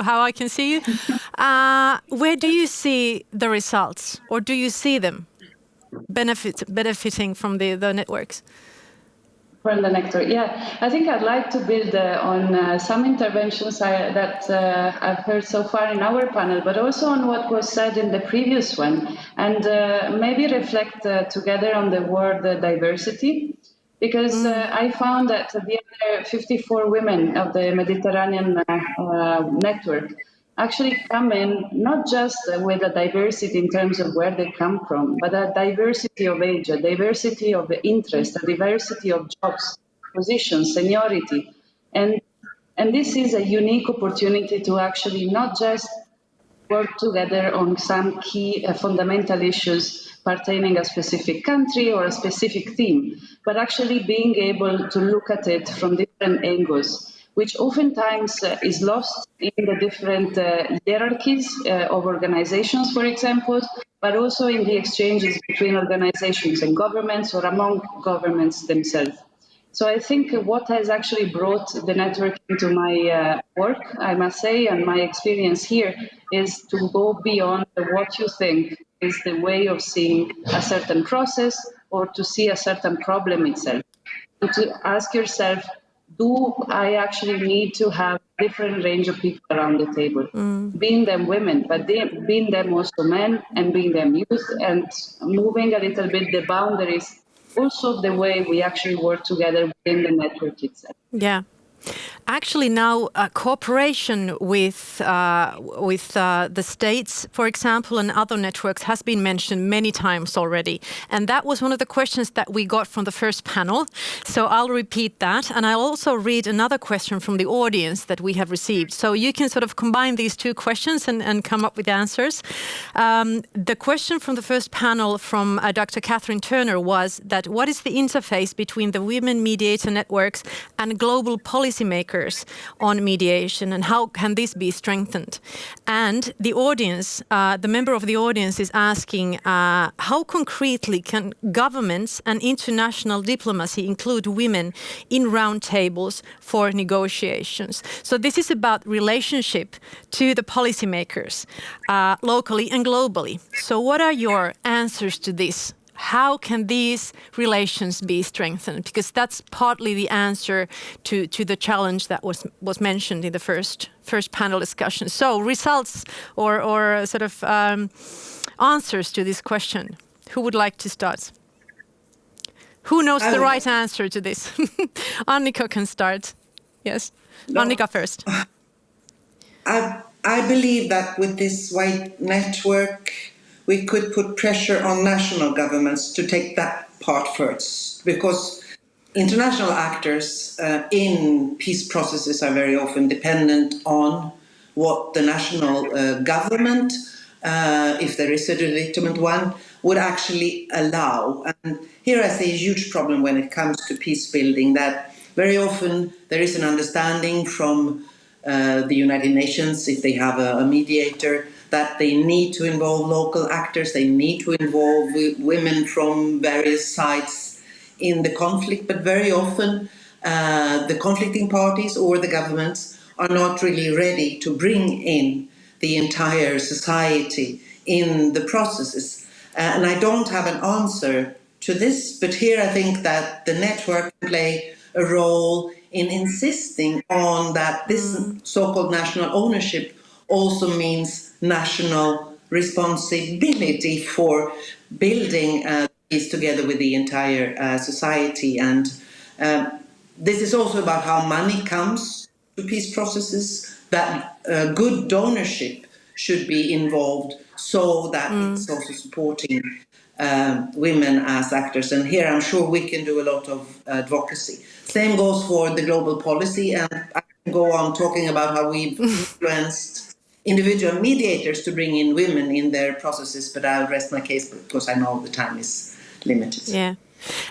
how I can see you. Where do you see the results, or do you see them benefiting from the networks? from the network. Yeah, I think I'd like to build on some interventions that I've heard so far in our panel, but also on what was said in the previous one, and maybe reflect together on the word diversity. Because I found that the other 54 women of the Mediterranean network actually come in not just with a diversity in terms of where they come from, but a diversity of age, a diversity of interest, a diversity of jobs, positions, seniority. And this is a unique opportunity to actually not just work together on some key fundamental issues pertaining a specific country or a specific theme, but actually being able to look at it from different angles, which oftentimes is lost in the different hierarchies of organizations, for example, but also in the exchanges between organizations and governments or among governments themselves. So I think what has actually brought the network into my work, I must say, and my experience here is to go beyond what you think is the way of seeing a certain process or to see a certain problem itself. And to ask yourself, do I actually need to have a different range of people around the table? Being them women, but being them also men, and being them youth, and moving a little bit the boundaries also the way we actually work together within the network itself. Yeah. Actually, now cooperation with the states, for example, and other networks has been mentioned many times already. And that was one of the questions that we got from the first panel. So I'll repeat that. And I'll also read another question from the audience that we have received. So you can sort of combine these two questions and come up with answers. The question from the first panel from Dr. Catherine Turner was that what is the interface between the women mediator networks and global policymakers on mediation, and how can this be strengthened? And the audience, the member of the audience is asking, how concretely can governments and international diplomacy include women in roundtables for negotiations? So this is about relationship to the policymakers, locally and globally. So what are your answers to this? How can these relations be strengthened? Because that's partly the answer to the challenge that was mentioned in the first panel discussion. So results or sort of answers to this question. Who would like to start? Who knows the right answer to this? Annika can start. Yes, no. Annika first. I believe that with this wide network, we could put pressure on national governments to take that part first, because international actors in peace processes are very often dependent on what the national government, if there is a legitimate one, would actually allow. And here I see a huge problem when it comes to peace building, that very often there is an understanding from the United Nations, if they have a mediator, that they need to involve local actors, they need to involve women from various sides in the conflict, but very often the conflicting parties or the governments are not really ready to bring in the entire society in the processes. And I don't have an answer to this, but here I think that the network can play a role in insisting on that this so-called national ownership also means national responsibility for building peace together with the entire society. And this is also about how money comes to peace processes, that good donorship should be involved so that it's also supporting women as actors. And here I'm sure we can do a lot of advocacy. Same goes for the global policy, and I can go on talking about how we've influenced individual mediators to bring in women in their processes, but I'll rest my case because I know the time is limited. Yeah.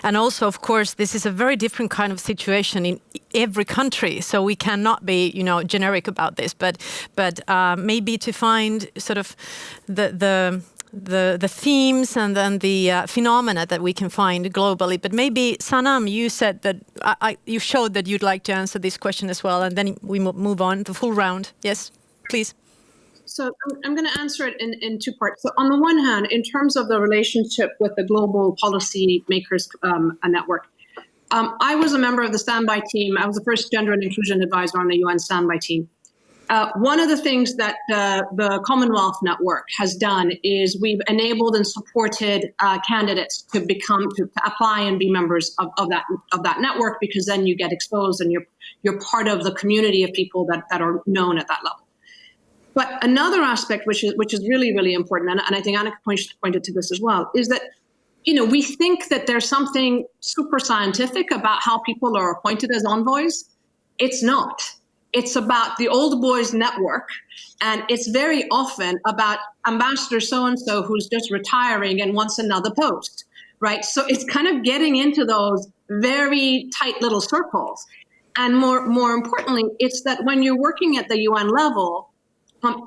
And also, of course, this is a very different kind of situation in every country, so we cannot be, generic about this. But maybe to find sort of the themes and then the phenomena that we can find globally. But maybe Sanam, you said that you showed that you'd like to answer this question as well, and then we move on the full round. Yes, please. So I'm going to answer it in two parts. So on the one hand, in terms of the relationship with the global policy makers network, I was a member of the standby team. I was the first gender and inclusion advisor on the UN standby team. One of the things that the Commonwealth Network has done is we've enabled and supported candidates to apply and be members of that network, because then you get exposed and you're part of the community of people that are known at that level. But another aspect, which is really, really important, and I think Annika pointed to this as well, is that we think that there's something super scientific about how people are appointed as envoys. It's not. It's about the old boys network, and it's very often about Ambassador so-and-so who's just retiring and wants another post, right? So it's kind of getting into those very tight little circles. And more importantly, it's that when you're working at the UN level,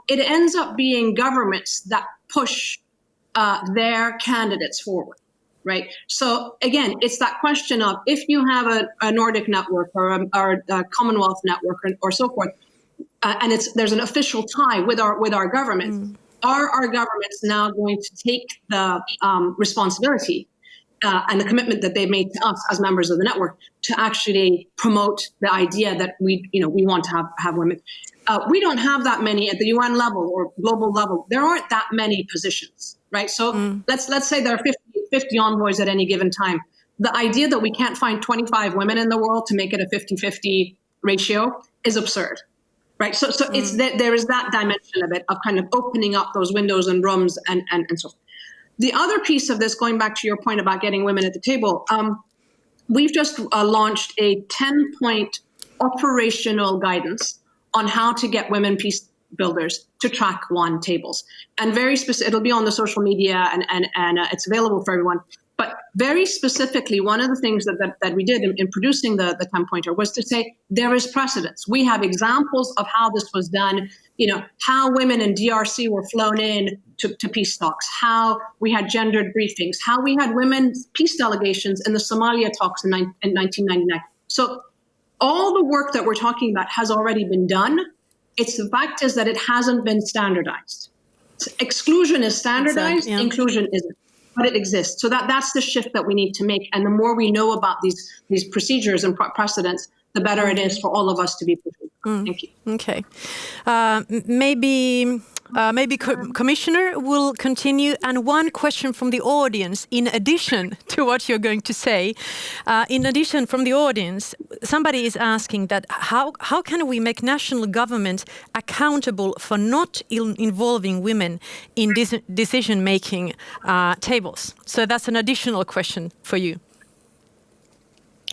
it ends up being governments that push their candidates forward. Right. So again, it's that question of, if you have a Nordic network or a Commonwealth network or so forth, and there's an official tie with our governments, are our governments now going to take the responsibility and the commitment that they've made to us as members of the network to actually promote the idea that we want to have women? We don't have that many at the UN level or global level. There aren't that many positions, right? So let's say there are 50 envoys at any given time. The idea that we can't find 25 women in the world to make it a 50-50 ratio is absurd, right? So it's there is that dimension of it, of kind of opening up those windows and rooms and so forth. The other piece of this, going back to your point about getting women at the table, we've just launched a 10-point operational guidance on how to get women peace builders to track one tables. And very specific, it'll be on the social media and it's available for everyone. But very specifically, one of the things that we did in producing the 10-pointer was to say there is precedence. We have examples of how this was done, how women in DRC were flown in to peace talks, how we had gendered briefings, how we had women peace delegations in the Somalia talks in 1999. So all the work that we're talking about has already been done. It's the fact is that it hasn't been standardized. So exclusion is standardized, inclusion isn't, but it exists. So that's the shift that we need to make. And the more we know about these procedures and precedents, the better it is for all of us to be pushing. Thank you. Okay. Maybe Commissioner will continue. And one question from the audience, in addition to what you're going to say, in addition from the audience, somebody is asking that how can we make national government accountable for not involving women in decision-making tables? So that's an additional question for you.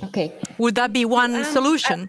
Okay. Would that be one solution?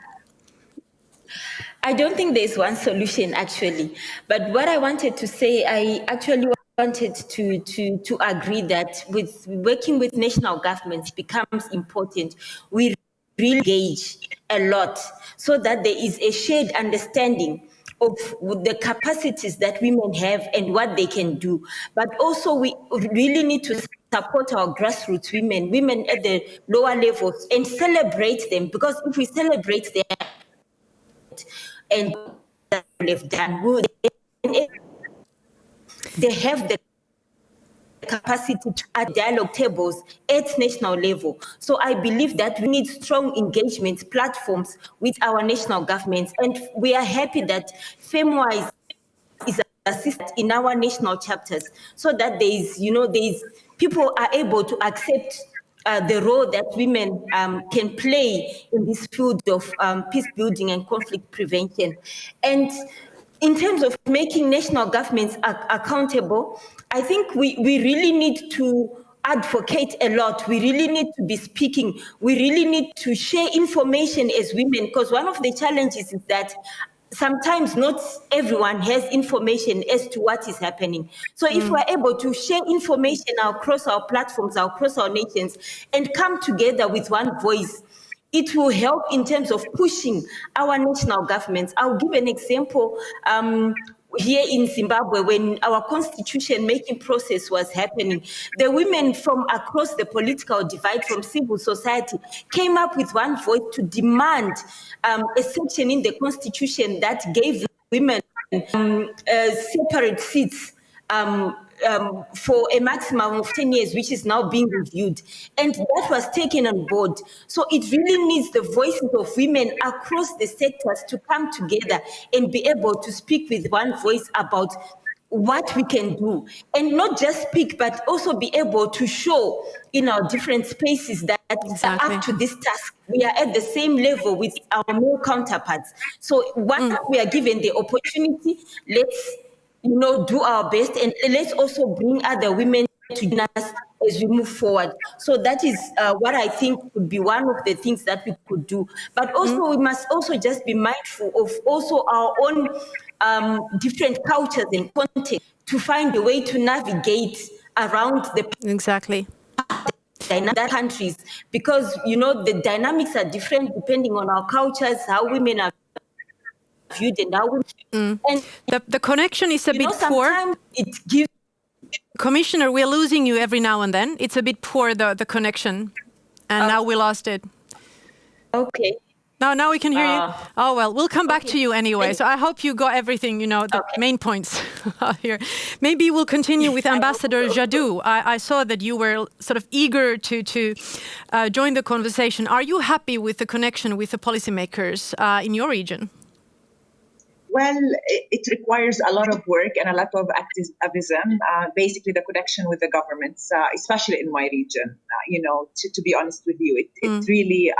I don't think there's one solution, actually. But what I wanted to say, I actually wanted to agree that with working with national governments becomes important. We really engage a lot so that there is a shared understanding of the capacities that women have and what they can do. But also we really need to support our grassroots women at the lower levels and celebrate them, because if we celebrate them and that they've done, they have the capacity to at dialogue tables at national level. So I believe that we need strong engagement platforms with our national governments, and we are happy that FemWise is assisted in our national chapters, so that there's people are able to accept the role that women can play in this field of peace building and conflict prevention. And in terms of making national governments accountable, I think we really need to advocate a lot. We really need to be speaking. We really need to share information as women, because one of the challenges is that sometimes not everyone has information as to what is happening. So if we're able to share information across our platforms, across our nations, and come together with one voice, it will help in terms of pushing our national governments. I'll give an example. Here in Zimbabwe, when our constitution making process was happening, the women from across the political divide, from civil society, came up with one voice to demand a section in the constitution that gave women separate seats for a maximum of 10 years, which is now being reviewed. And that was taken on board. So it really needs the voices of women across the sectors to come together and be able to speak with one voice about what we can do, and not just speak, but also be able to show in our different spaces that are up to this task. We are at the same level with our male counterparts. So once we are given the opportunity, let's do our best, and let's also bring other women to join us as we move forward. So that is what I think would be one of the things that we could do. But also we must also just be mindful of also our own different cultures and context to find a way to navigate around the that countries, because the dynamics are different depending on our cultures, how women are viewed, and how women. And the connection is a bit poor. It gives. Commissioner, we're losing you every now and then. It's a bit poor, the connection, and now we lost it. Okay. Now we can hear you. Oh, well, we'll come back to you anyway. So I hope you got everything, the main points here. Maybe we'll continue with Ambassador Jadot. I saw that you were sort of eager to join the conversation. Are you happy with the connection with the policymakers in your region? Well, it requires a lot of work and a lot of activism, basically the connection with the governments, especially in my region. To be honest with you, it really,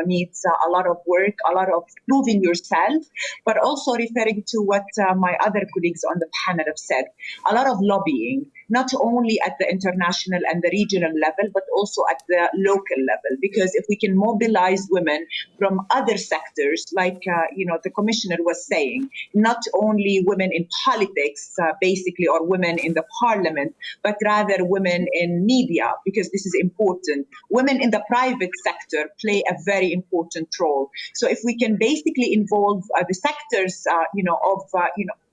needs a lot of work, a lot of proving yourself, but also referring to what my other colleagues on the panel have said, a lot of lobbying, not only at the international and the regional level, but also at the local level. Because if we can mobilize women from other sectors, like, the commissioner was saying, not only women in politics, basically, or women in the parliament, but rather women in media, because this is important. Women in the private sector play a very important role. So if we can basically involve the sectors,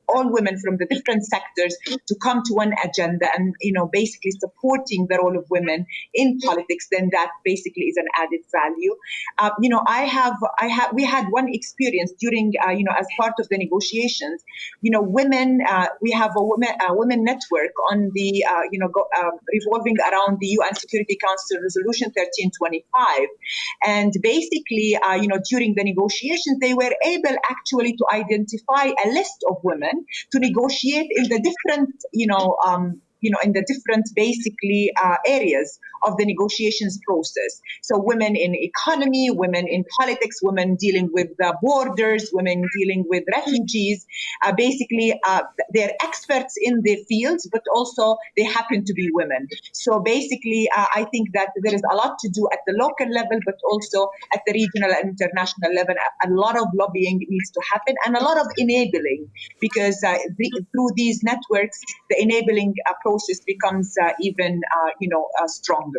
all women from the different sectors to come to one agenda and, basically supporting the role of women in politics, then that basically is an added value. We had one experience during, as part of the negotiations, women, we have a women network on the, revolving around the UN Security Council Resolution 1325. And basically, during the negotiations, they were able actually to identify a list of women to negotiate in the different, basically areas of the negotiations process. So women in economy, women in politics, women dealing with borders, women dealing with refugees, they're experts in the fields, but also they happen to be women. So basically, I think that there is a lot to do at the local level, but also at the regional and international level. A lot of lobbying needs to happen and a lot of enabling, because through these networks, the enabling process becomes even, stronger.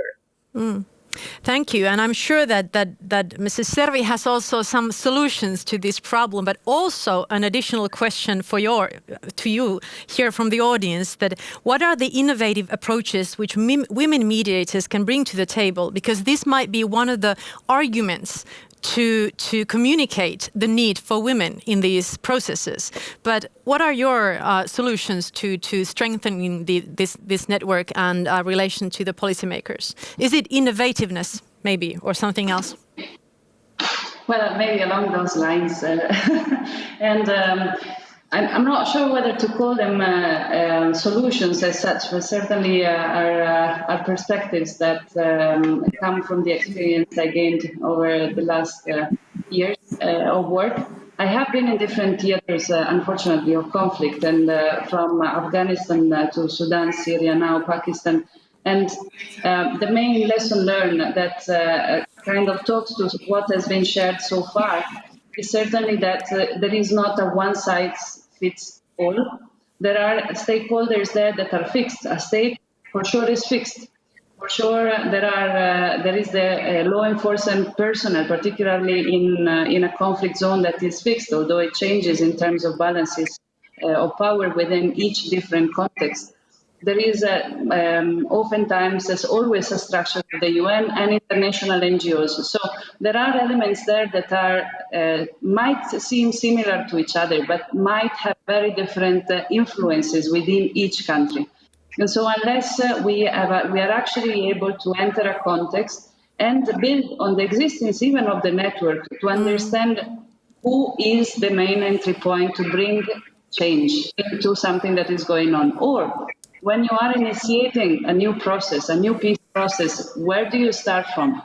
Thank you. And I'm sure that Mrs. Servi has also some solutions to this problem, but also an additional question to you here from the audience, that what are the innovative approaches which women mediators can bring to the table? Because this might be one of the arguments to communicate the need for women in these processes. But what are your solutions to strengthening this network and relation to the policymakers? Is it innovativeness, maybe, or something else? Well, maybe along those lines. I'm not sure whether to call them solutions as such, but certainly are perspectives that come from the experience I gained over the last years of work. I have been in different theaters, unfortunately, of conflict, and from Afghanistan to Sudan, Syria, now Pakistan. And the main lesson learned that kind of talks to what has been shared so far is certainly that there is not a one-size-fits-all. There are stakeholders there that are fixed. A state, for sure, is fixed. For sure, there is the law enforcement personnel, particularly in a conflict zone, that is fixed, although it changes in terms of balances of power within each different context. There is oftentimes, there's always a structure of the UN and international NGOs. So there are elements there that are might seem similar to each other, but might have very different influences within each country. And so unless we are actually able to enter a context and build on the existence even of the network to understand who is the main entry point to bring change into something that is going on, or when you are initiating a new process, a new peace process, where do you start from?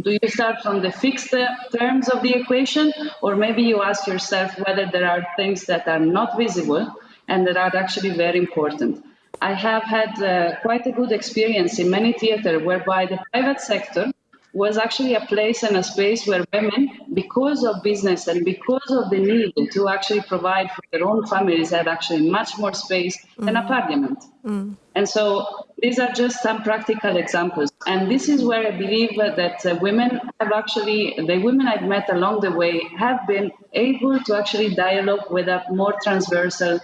Do you start from the fixed terms of the equation, or maybe you ask yourself whether there are things that are not visible and that are actually very important? I have had quite a good experience in many theatres whereby the private sector was actually a place and a space where women, because of business and because of the need to actually provide for their own families, had actually much more space than a parliament. And so these are just some practical examples. And this is where I believe that women have actually, the women I've met along the way have been able to actually dialogue with a more transversal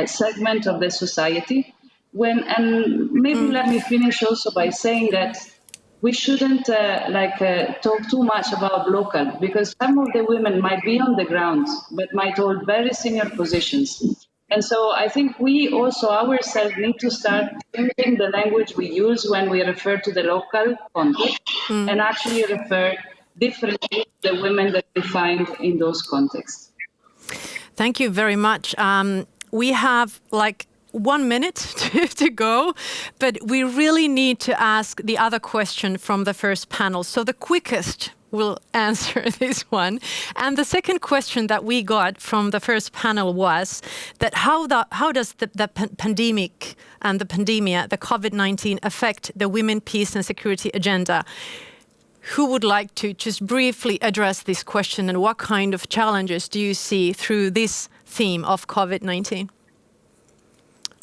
segment of the society. And maybe let me finish also by saying that we shouldn't talk too much about local, because some of the women might be on the ground, but might hold very senior positions. And so I think we also ourselves need to start changing the language we use when we refer to the local context and actually refer differently to the women that we find in those contexts. Thank you very much. We have 1 minute to go, but we really need to ask the other question from the first panel. So the quickest will answer this one. And the second question that we got from the first panel was that how does the pandemic and the pandemia, the COVID-19, affect the women, peace and security agenda? Who would like to just briefly address this question, and what kind of challenges do you see through this theme of COVID-19?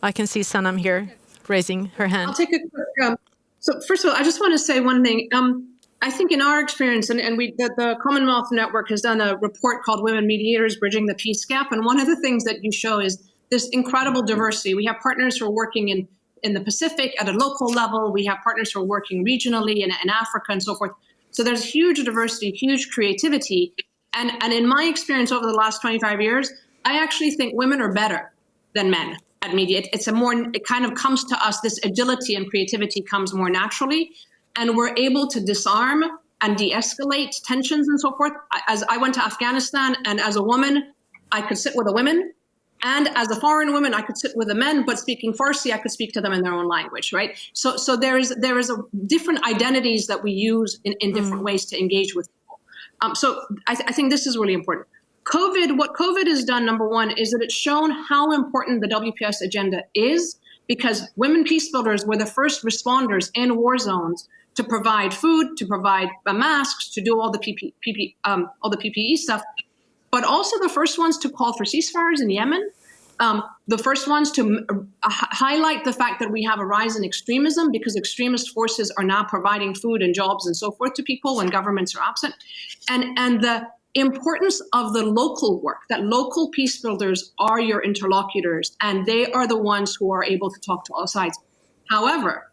I can see Sanam here raising her hand. I'll take a quick. So first of all, I just want to say one thing. I think in our experience, and the Commonwealth Network has done a report called Women Mediators Bridging the Peace Gap. And one of the things that you show is this incredible diversity. We have partners who are working in the Pacific at a local level. We have partners who are working regionally in Africa and so forth. So there's huge diversity, huge creativity. And in my experience over the last 25 years, I actually think women are better than men at media. It kind of comes to us, this agility and creativity comes more naturally, and we're able to disarm and de-escalate tensions and so forth. As I went to Afghanistan, and as a woman, I could sit with the women, and as a foreign woman, I could sit with the men, but speaking Farsi, I could speak to them in their own language, right? So there is a different identities that we use in different ways to engage with people. So I think this is really important. What COVID has done, number one, is that it's shown how important the WPS agenda is, because women peace builders were the first responders in war zones to provide food, to provide masks, to do all the PPE stuff, but also the first ones to call for ceasefires in Yemen, the first ones to highlight the fact that we have a rise in extremism, because extremist forces are now providing food and jobs and so forth to people when governments are absent, and the importance of the local work, that local peace builders are your interlocutors and they are the ones who are able to talk to all sides. However,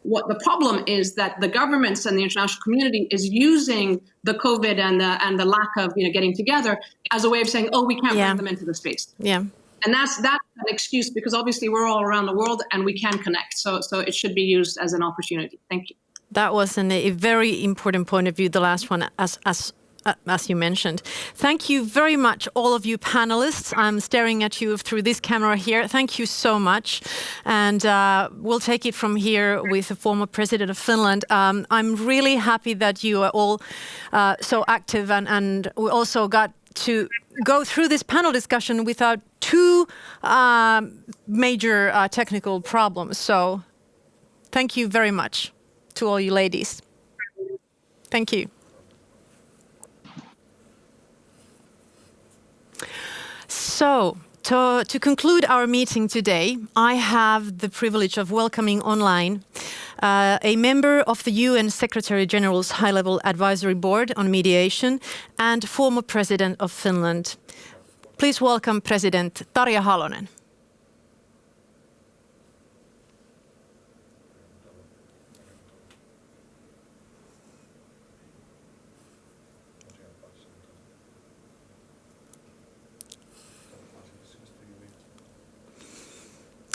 what the problem is that the governments and the international community is using the COVID and the lack of getting together as a way of saying, oh, we can't bring them into the space. Yeah. And that's an excuse, because obviously we're all around the world and we can connect. So it should be used as an opportunity. Thank you. That was a very important point of view, the last one, as you mentioned. Thank you very much, all of you panelists. I'm staring at you through this camera here. Thank you so much. And we'll take it from here with the former president of Finland. I'm really happy that you are all so active, and we also got to go through this panel discussion without too major technical problems. So thank you very much to all you ladies. Thank you. So, to conclude our meeting today, I have the privilege of welcoming online a member of the UN Secretary General's High-Level Advisory Board on Mediation and former President of Finland. Please welcome President Tarja Halonen.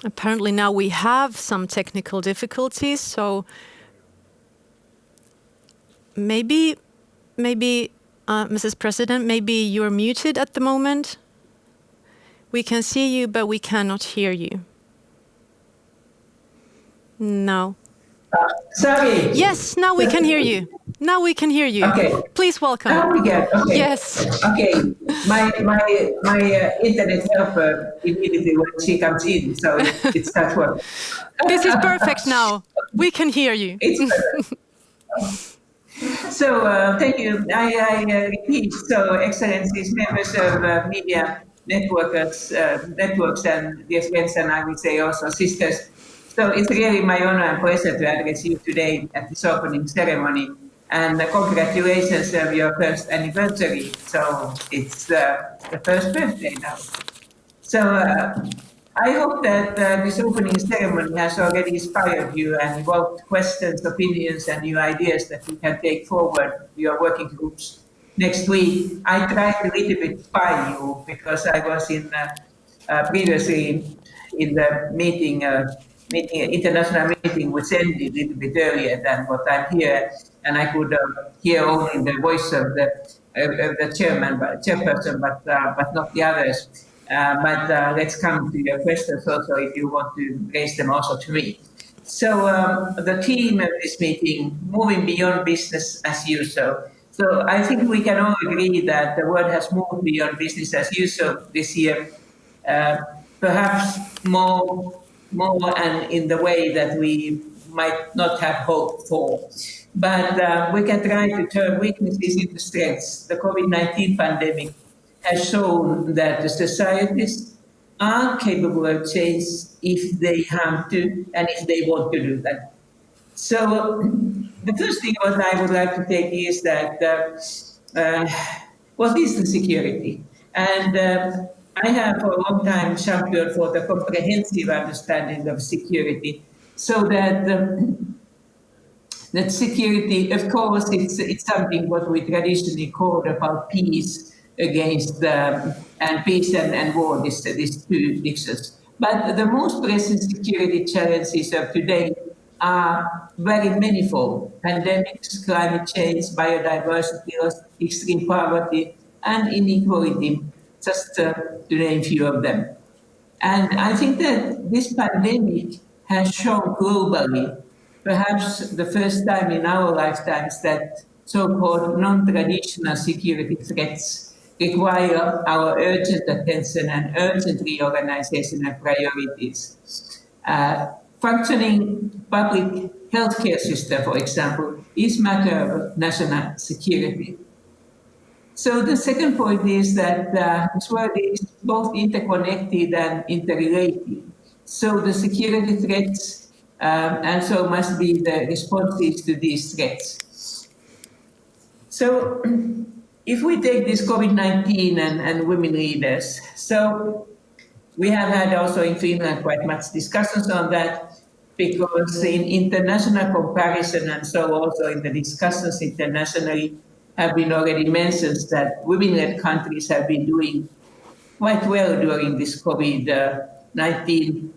Apparently now we have some technical difficulties, so maybe, Mrs. President, maybe you're muted at the moment. We can see you, but we cannot hear you. No. Sorry. Yes, now we can hear you. Now we can hear you. Okay. Please welcome. Now we can. Okay. Yes. Okay. My internet helper immediately when she comes in, so it starts working. This is perfect now. We can hear you. It's perfect. So thank you. I repeat. So Excellencies, members of media networks, and dear friends, and I would say also sisters. So it's really my honor and pleasure to address you today at this opening ceremony. And congratulations on your first anniversary. So it's the first birthday now. So I hope that this opening ceremony has already inspired you and evoked questions, opinions, and new ideas that you can take forward to your working groups next week. I tried a little bit spy you because I was previously in the international meeting, which ended a little bit earlier than what I'm here, and I could hear only the voice of the chairperson, but not the others. But let's come to your questions also if you want to raise them also to me. So the theme of this meeting, moving beyond business as usual. So I think we can all agree that the world has moved beyond business as usual this year, perhaps more and in the way that we might not have hoped for. But we can try to turn weaknesses into strengths. The COVID-19 pandemic has shown that the societies are capable of change if they have to and if they want to do that. So the first thing what I would like to take is that what is the security? And I have for a long time championed for the comprehensive understanding of security, so that that security, of course, it's something what we traditionally called about peace against and peace and war, these two mixes. But the most pressing security challenges of today are very manifold: pandemics, climate change, biodiversity loss, extreme poverty, and inequality, just to name a few of them. And I think that this pandemic has shown globally, perhaps the first time in our lifetimes, that so-called non-traditional security threats require our urgent attention and urgent reorganization of priorities. Functioning public healthcare system, for example, is a matter of national security. So the second point is that this world is both interconnected and interrelated. So the security threats and so must be the responses to these threats. So if we take this COVID-19 and women leaders, so we have had also in Finland quite much discussions on that, because in international comparison and so also in the discussions internationally have been already mentioned that women-led countries have been doing quite well during this COVID-19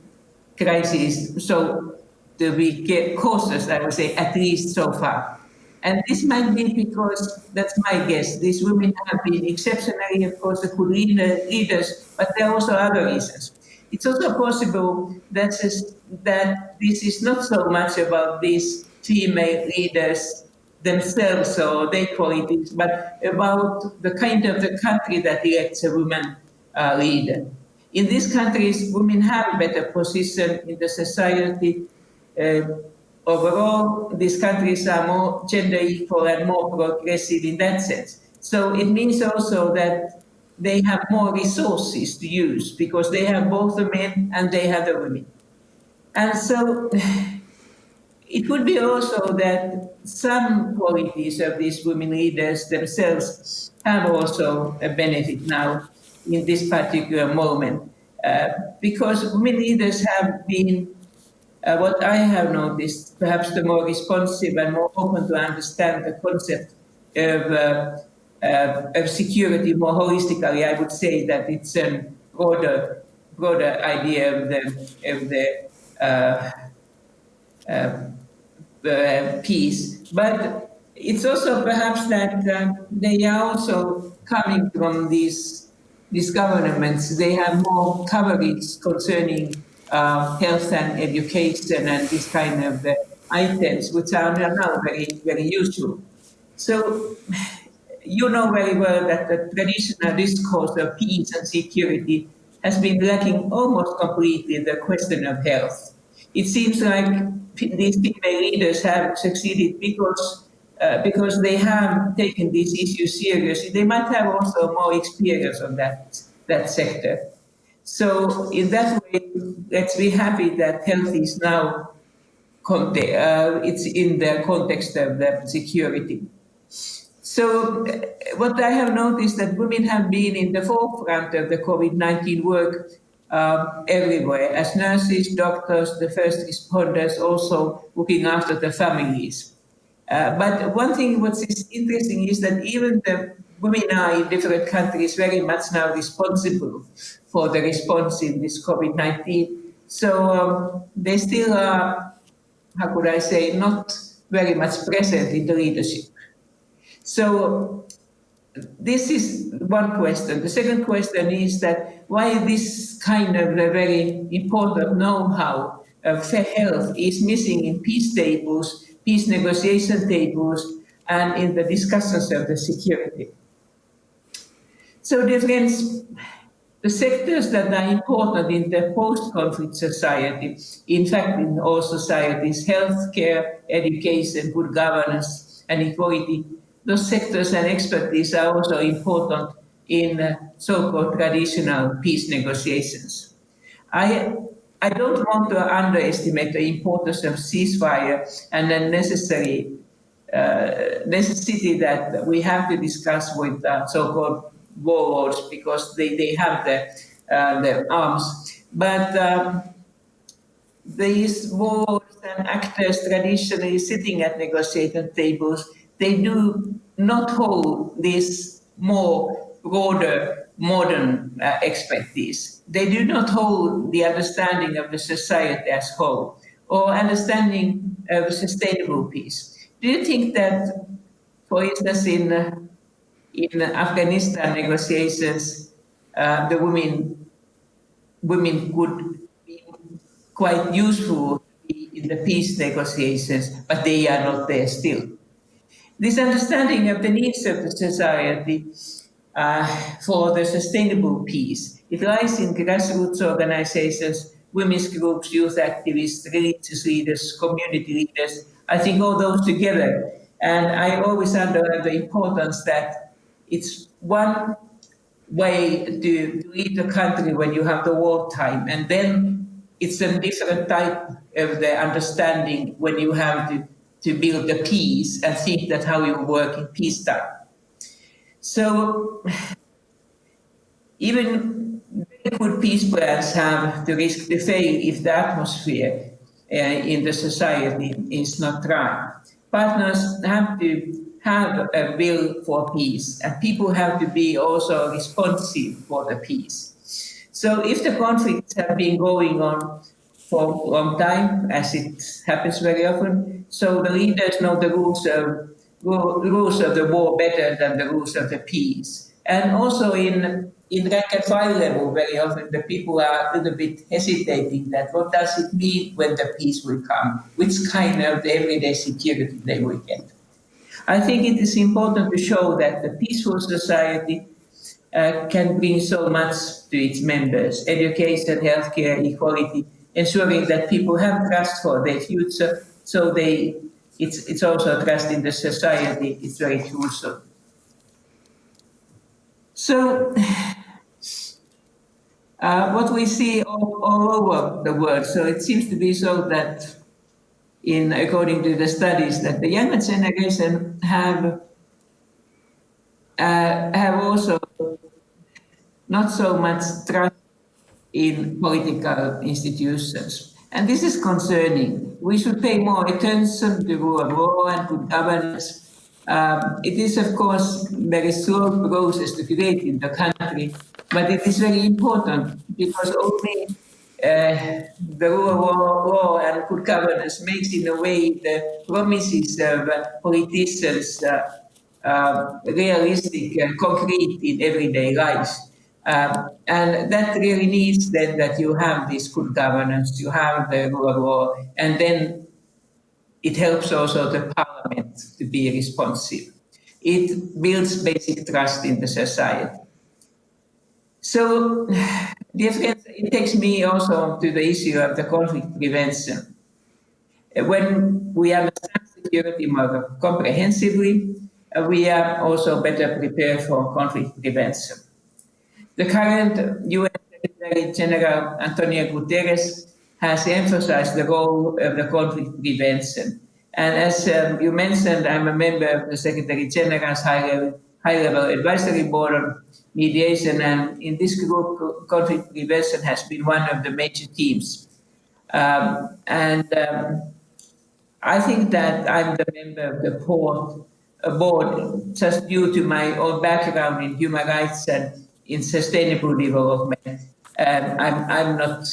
crisis. So to be cautious, I would say, at least so far. And this might be because, that's my guess, these women have been exceptionally, of course, good leaders, but there are also other reasons. It's also possible that this is not so much about these female leaders themselves or their qualities, but about the kind of the country that elects a woman leader. In these countries, women have a better position in the society. Overall, these countries are more gender equal and more progressive in that sense. So it means also that they have more resources to use because they have both the men and they have the women. And so it would be also that some qualities of these women leaders themselves have also a benefit now in this particular moment, because women leaders have been, what I have noticed, perhaps the more responsive and more open to understand the concept of security more holistically. I would say that it's a broader broader idea of the peace. But it's also perhaps that they are also coming from these governments. They have more coverage concerning health and education and this kind of items, which are now very, very useful. So you know very well that the traditional discourse of peace and security has been lacking almost completely the question of health. It seems like these female leaders have succeeded because they have taken these issues seriously. They might have also more experience on that sector. So in that way, let's be happy that health is now it's in the context of the security. So what I have noticed that women have been in the forefront of the COVID-19 work everywhere, as nurses, doctors, the first responders, also looking after the families. But one thing what is interesting is that even the women are in different countries very much now responsible for the response in this COVID-19. So they still are, how could I say, not very much present in the leadership. So this is one question. The second question is that why this kind of a very important know-how of health is missing in peace tables, peace negotiation tables, and in the discussions of the security. So dear friends, the sectors that are important in the post-conflict society, in fact in all societies, healthcare, education, good governance, and equality, those sectors and expertise are also important in so-called traditional peace negotiations. I don't want to underestimate the importance of ceasefire and the necessity that we have to discuss with so-called warlords because they have the arms. But these warlords and actors traditionally sitting at negotiating tables, they do not hold this more broader modern expertise. They do not hold the understanding of the society as whole or understanding of sustainable peace. Do you think that, for instance, in Afghanistan negotiations, the women could be quite useful in the peace negotiations, but they are not there still? This understanding of the needs of the society for the sustainable peace, it lies in grassroots organizations, women's groups, youth activists, religious leaders, community leaders. I think all those together. And I always underline the importance that it's one way to lead the country when you have the wartime, and then it's a different type of the understanding when you have to build the peace and think that how you work in peacetime. So even very good peace plans have the risk to fail if the atmosphere in the society is not right. Partners have to have a will for peace, and people have to be also responsive for the peace. So if the conflicts have been going on for a long time, as it happens very often, so the leaders know the rules of the war better than the rules of the peace. And also in rank and file level, very often the people are a little bit hesitating that what does it mean when the peace will come? Which kind of everyday security they will get? I think it is important to show that the peaceful society can bring so much to its members: education, healthcare, equality, ensuring that people have trust for their future. So it's also trust in the society. It's very crucial. So what we see all over the world, so it seems to be so that according to the studies, that the younger generation have also not so much trust in political institutions. And this is concerning. We should pay more attention to rule of law and good governance. It is, of course, a very slow process to create in the country, but it is very important because only the rule of law and good governance makes in a way the promises of politicians realistic and concrete in everyday life. And that really needs then that you have this good governance, you have the rule of law, and then it helps also the parliament to be responsive. It builds basic trust in the society. So, dear friends, it takes me also to the issue of the conflict prevention. When we understand security more comprehensively, we are also better prepared for conflict prevention. The current UN Secretary General Antonio Guterres has emphasized the role of the conflict prevention. And as you mentioned, I'm a member of the Secretary General's high-level advisory board on mediation, and in this group, conflict prevention has been one of the major themes. I think that I'm the member of the board just due to my own background in human rights and in sustainable development. I'm not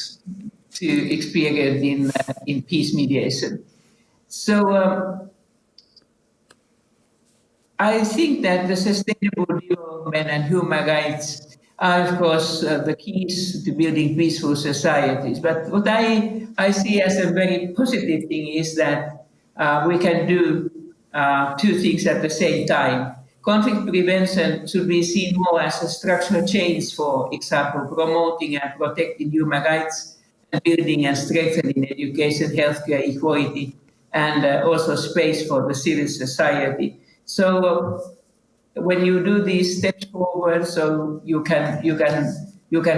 too experienced in peace mediation. So I think that the sustainable development and human rights are, of course, the keys to building peaceful societies. But what I see as a very positive thing is that we can do two things at the same time. Conflict prevention should be seen more as a structural change, for example, promoting and protecting human rights, and building and strengthening education, healthcare, equality, and also space for the civil society. So when you do these steps forward, so you can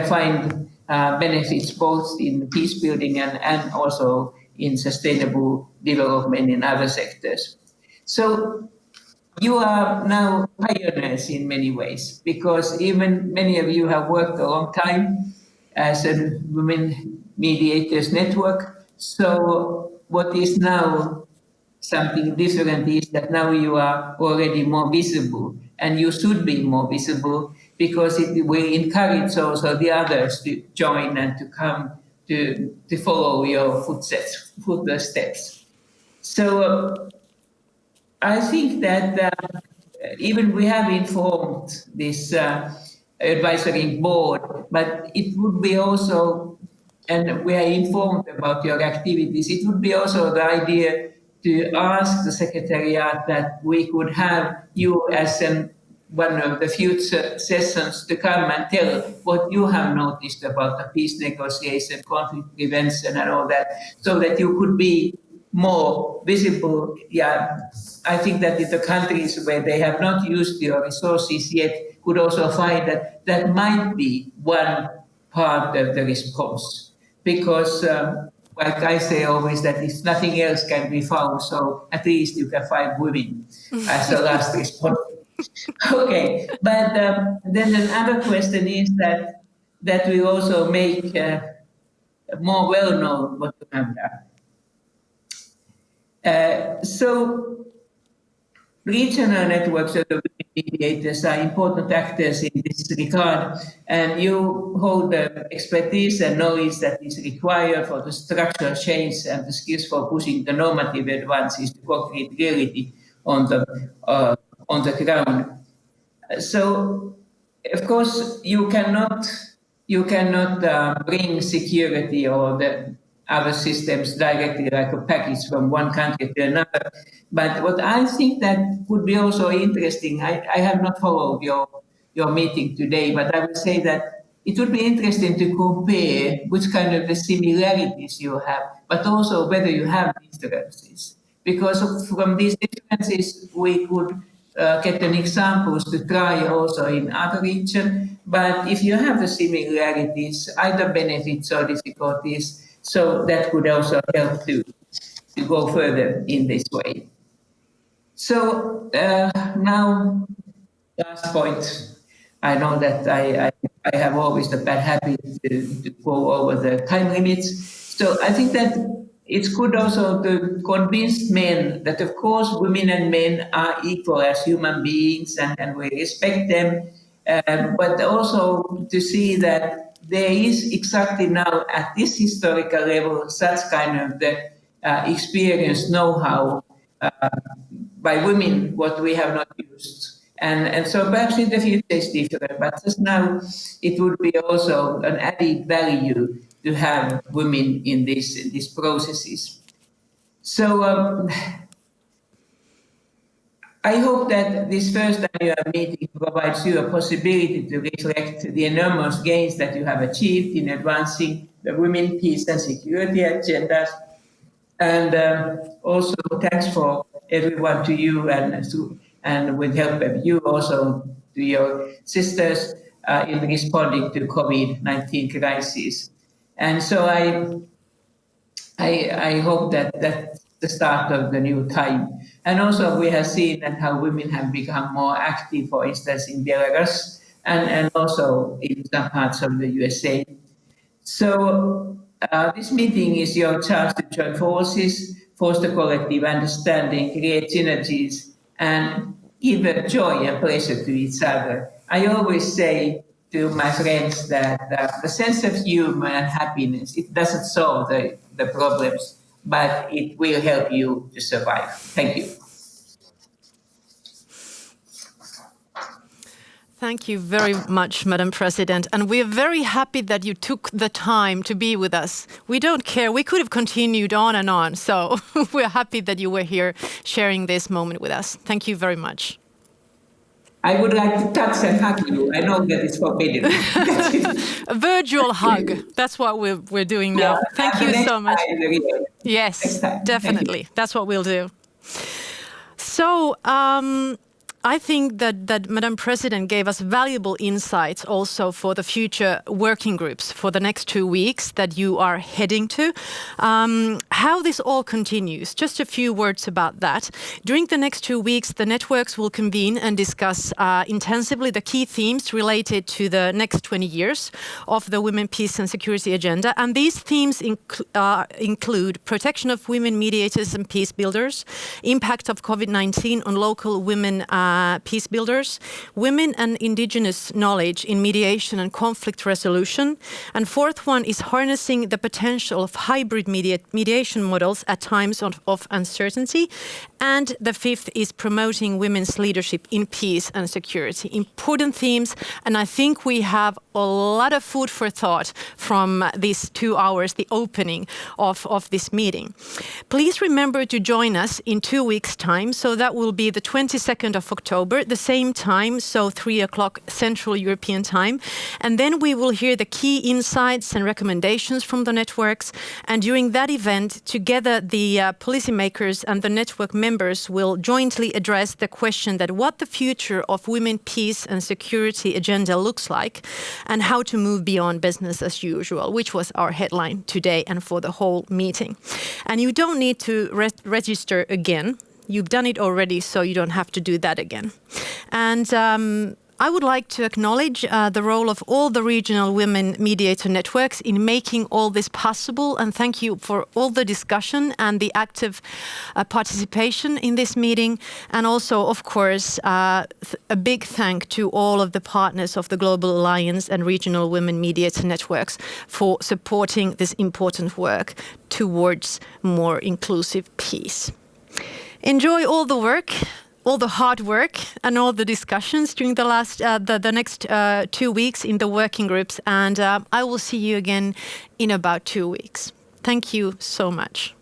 find benefits both in peace building and also in sustainable development in other sectors. So you are now pioneers in many ways, because even many of you have worked a long time as a Women Mediators Network. So what is now something different is that now you are already more visible, and you should be more visible, because it will encourage also the others to join and to come to follow your footsteps. So I think that even we have informed this advisory board, but it would be also, and we are informed about your activities, it would be also the idea to ask the Secretariat that we could have you as one of the future sessions to come and tell what you have noticed about the peace negotiation, conflict prevention and all that, so that you could be more visible. Yeah, I think that in the countries where they have not used your resources yet could also find that that might be one part of the response. Because like I say always, that if nothing else can be found, so at least you can find women as a last response. Okay, but then another question is that we also make more well known what you have done. So regional networks of the women mediators are important actors in this regard, and you hold the expertise and knowledge that is required for the structural change and the skills for pushing the normative advances to concrete reality on the ground. So, of course, you cannot bring security or the other systems directly like a package from one country to another. But what I think that would be also interesting, I have not followed your meeting today, but I would say that it would be interesting to compare which kind of the similarities you have, but also whether you have differences. Because from these differences, we could get an examples to try also in other regions. But if you have the similarities, either benefits or difficulties, so that could also help to go further in this way. So now, last point. I know that I have always the bad habit to go over the time limits. So I think that it's good also to convince men that, of course, women and men are equal as human beings, and we respect them. but also to see that there is exactly now at this historical level such kind of the experience, know-how by women, what we have not used. And so perhaps in the future it's different, but just now it would be also an added value to have women in these processes. So I hope that this first annual meeting provides you a possibility to reflect the enormous gains that you have achieved in advancing the women, peace and security agendas. And also thanks for everyone to you and with help of you also to your sisters in responding to COVID-19 crisis. And so I hope that that's the start of the new time. And also we have seen that how women have become more active, for instance, in Belarus and also in some parts of the USA. So this meeting is your chance to join forces, foster collective understanding, create synergies, and give a joy and pleasure to each other. I always say to my friends that the sense of humor and happiness, it doesn't solve the problems, but it will help you to survive. Thank you. Thank you very much, Madam President. And we're very happy that you took the time to be with us. We don't care. We could have continued on and on. So we're happy that you were here sharing this moment with us. Thank you very much. I would like to touch and hug you. I know that it's forbidden. A virtual hug. That's what we're doing now. Yeah, thank you so much. Yes, definitely. That's what we'll do. So, I think that Madam President gave us valuable insights also for the future working groups for the next 2 weeks that you are heading to. How this all continues, just a few words about that. During the next 2 weeks, the networks will convene and discuss intensively the key themes related to the next 20 years of the Women, Peace and Security agenda. And these themes include protection of women mediators and peace builders, impact of COVID-19 on local women peace builders, women and indigenous knowledge in mediation and conflict resolution. And fourth one is harnessing the potential of hybrid mediation models at times of uncertainty. And the fifth is promoting women's leadership in peace and security. Important themes, and I think we have a lot of food for thought from these 2 hours, the opening of this meeting. Please remember to join us in 2 weeks' time. So that will be the 22nd of October, the same time, so 3 o'clock Central European time. And then we will hear the key insights and recommendations from the networks. And during that event, together the policymakers and the network members will jointly address the question that what the future of women, peace and security agenda looks like and how to move beyond business as usual, which was our headline today and for the whole meeting. And you don't need to register again. You've done it already, so you don't have to do that again. And I would like to acknowledge the role of all the regional women mediator networks in making all this possible. And thank you for all the discussion and the active participation in this meeting. And also, of course, a big thank to all of the partners of the Global Alliance and regional women mediator networks for supporting this important work towards more inclusive peace. Enjoy all the work, all the hard work and all the discussions during the next 2 weeks in the working groups. And I will see you again in about 2 weeks. Thank you so much.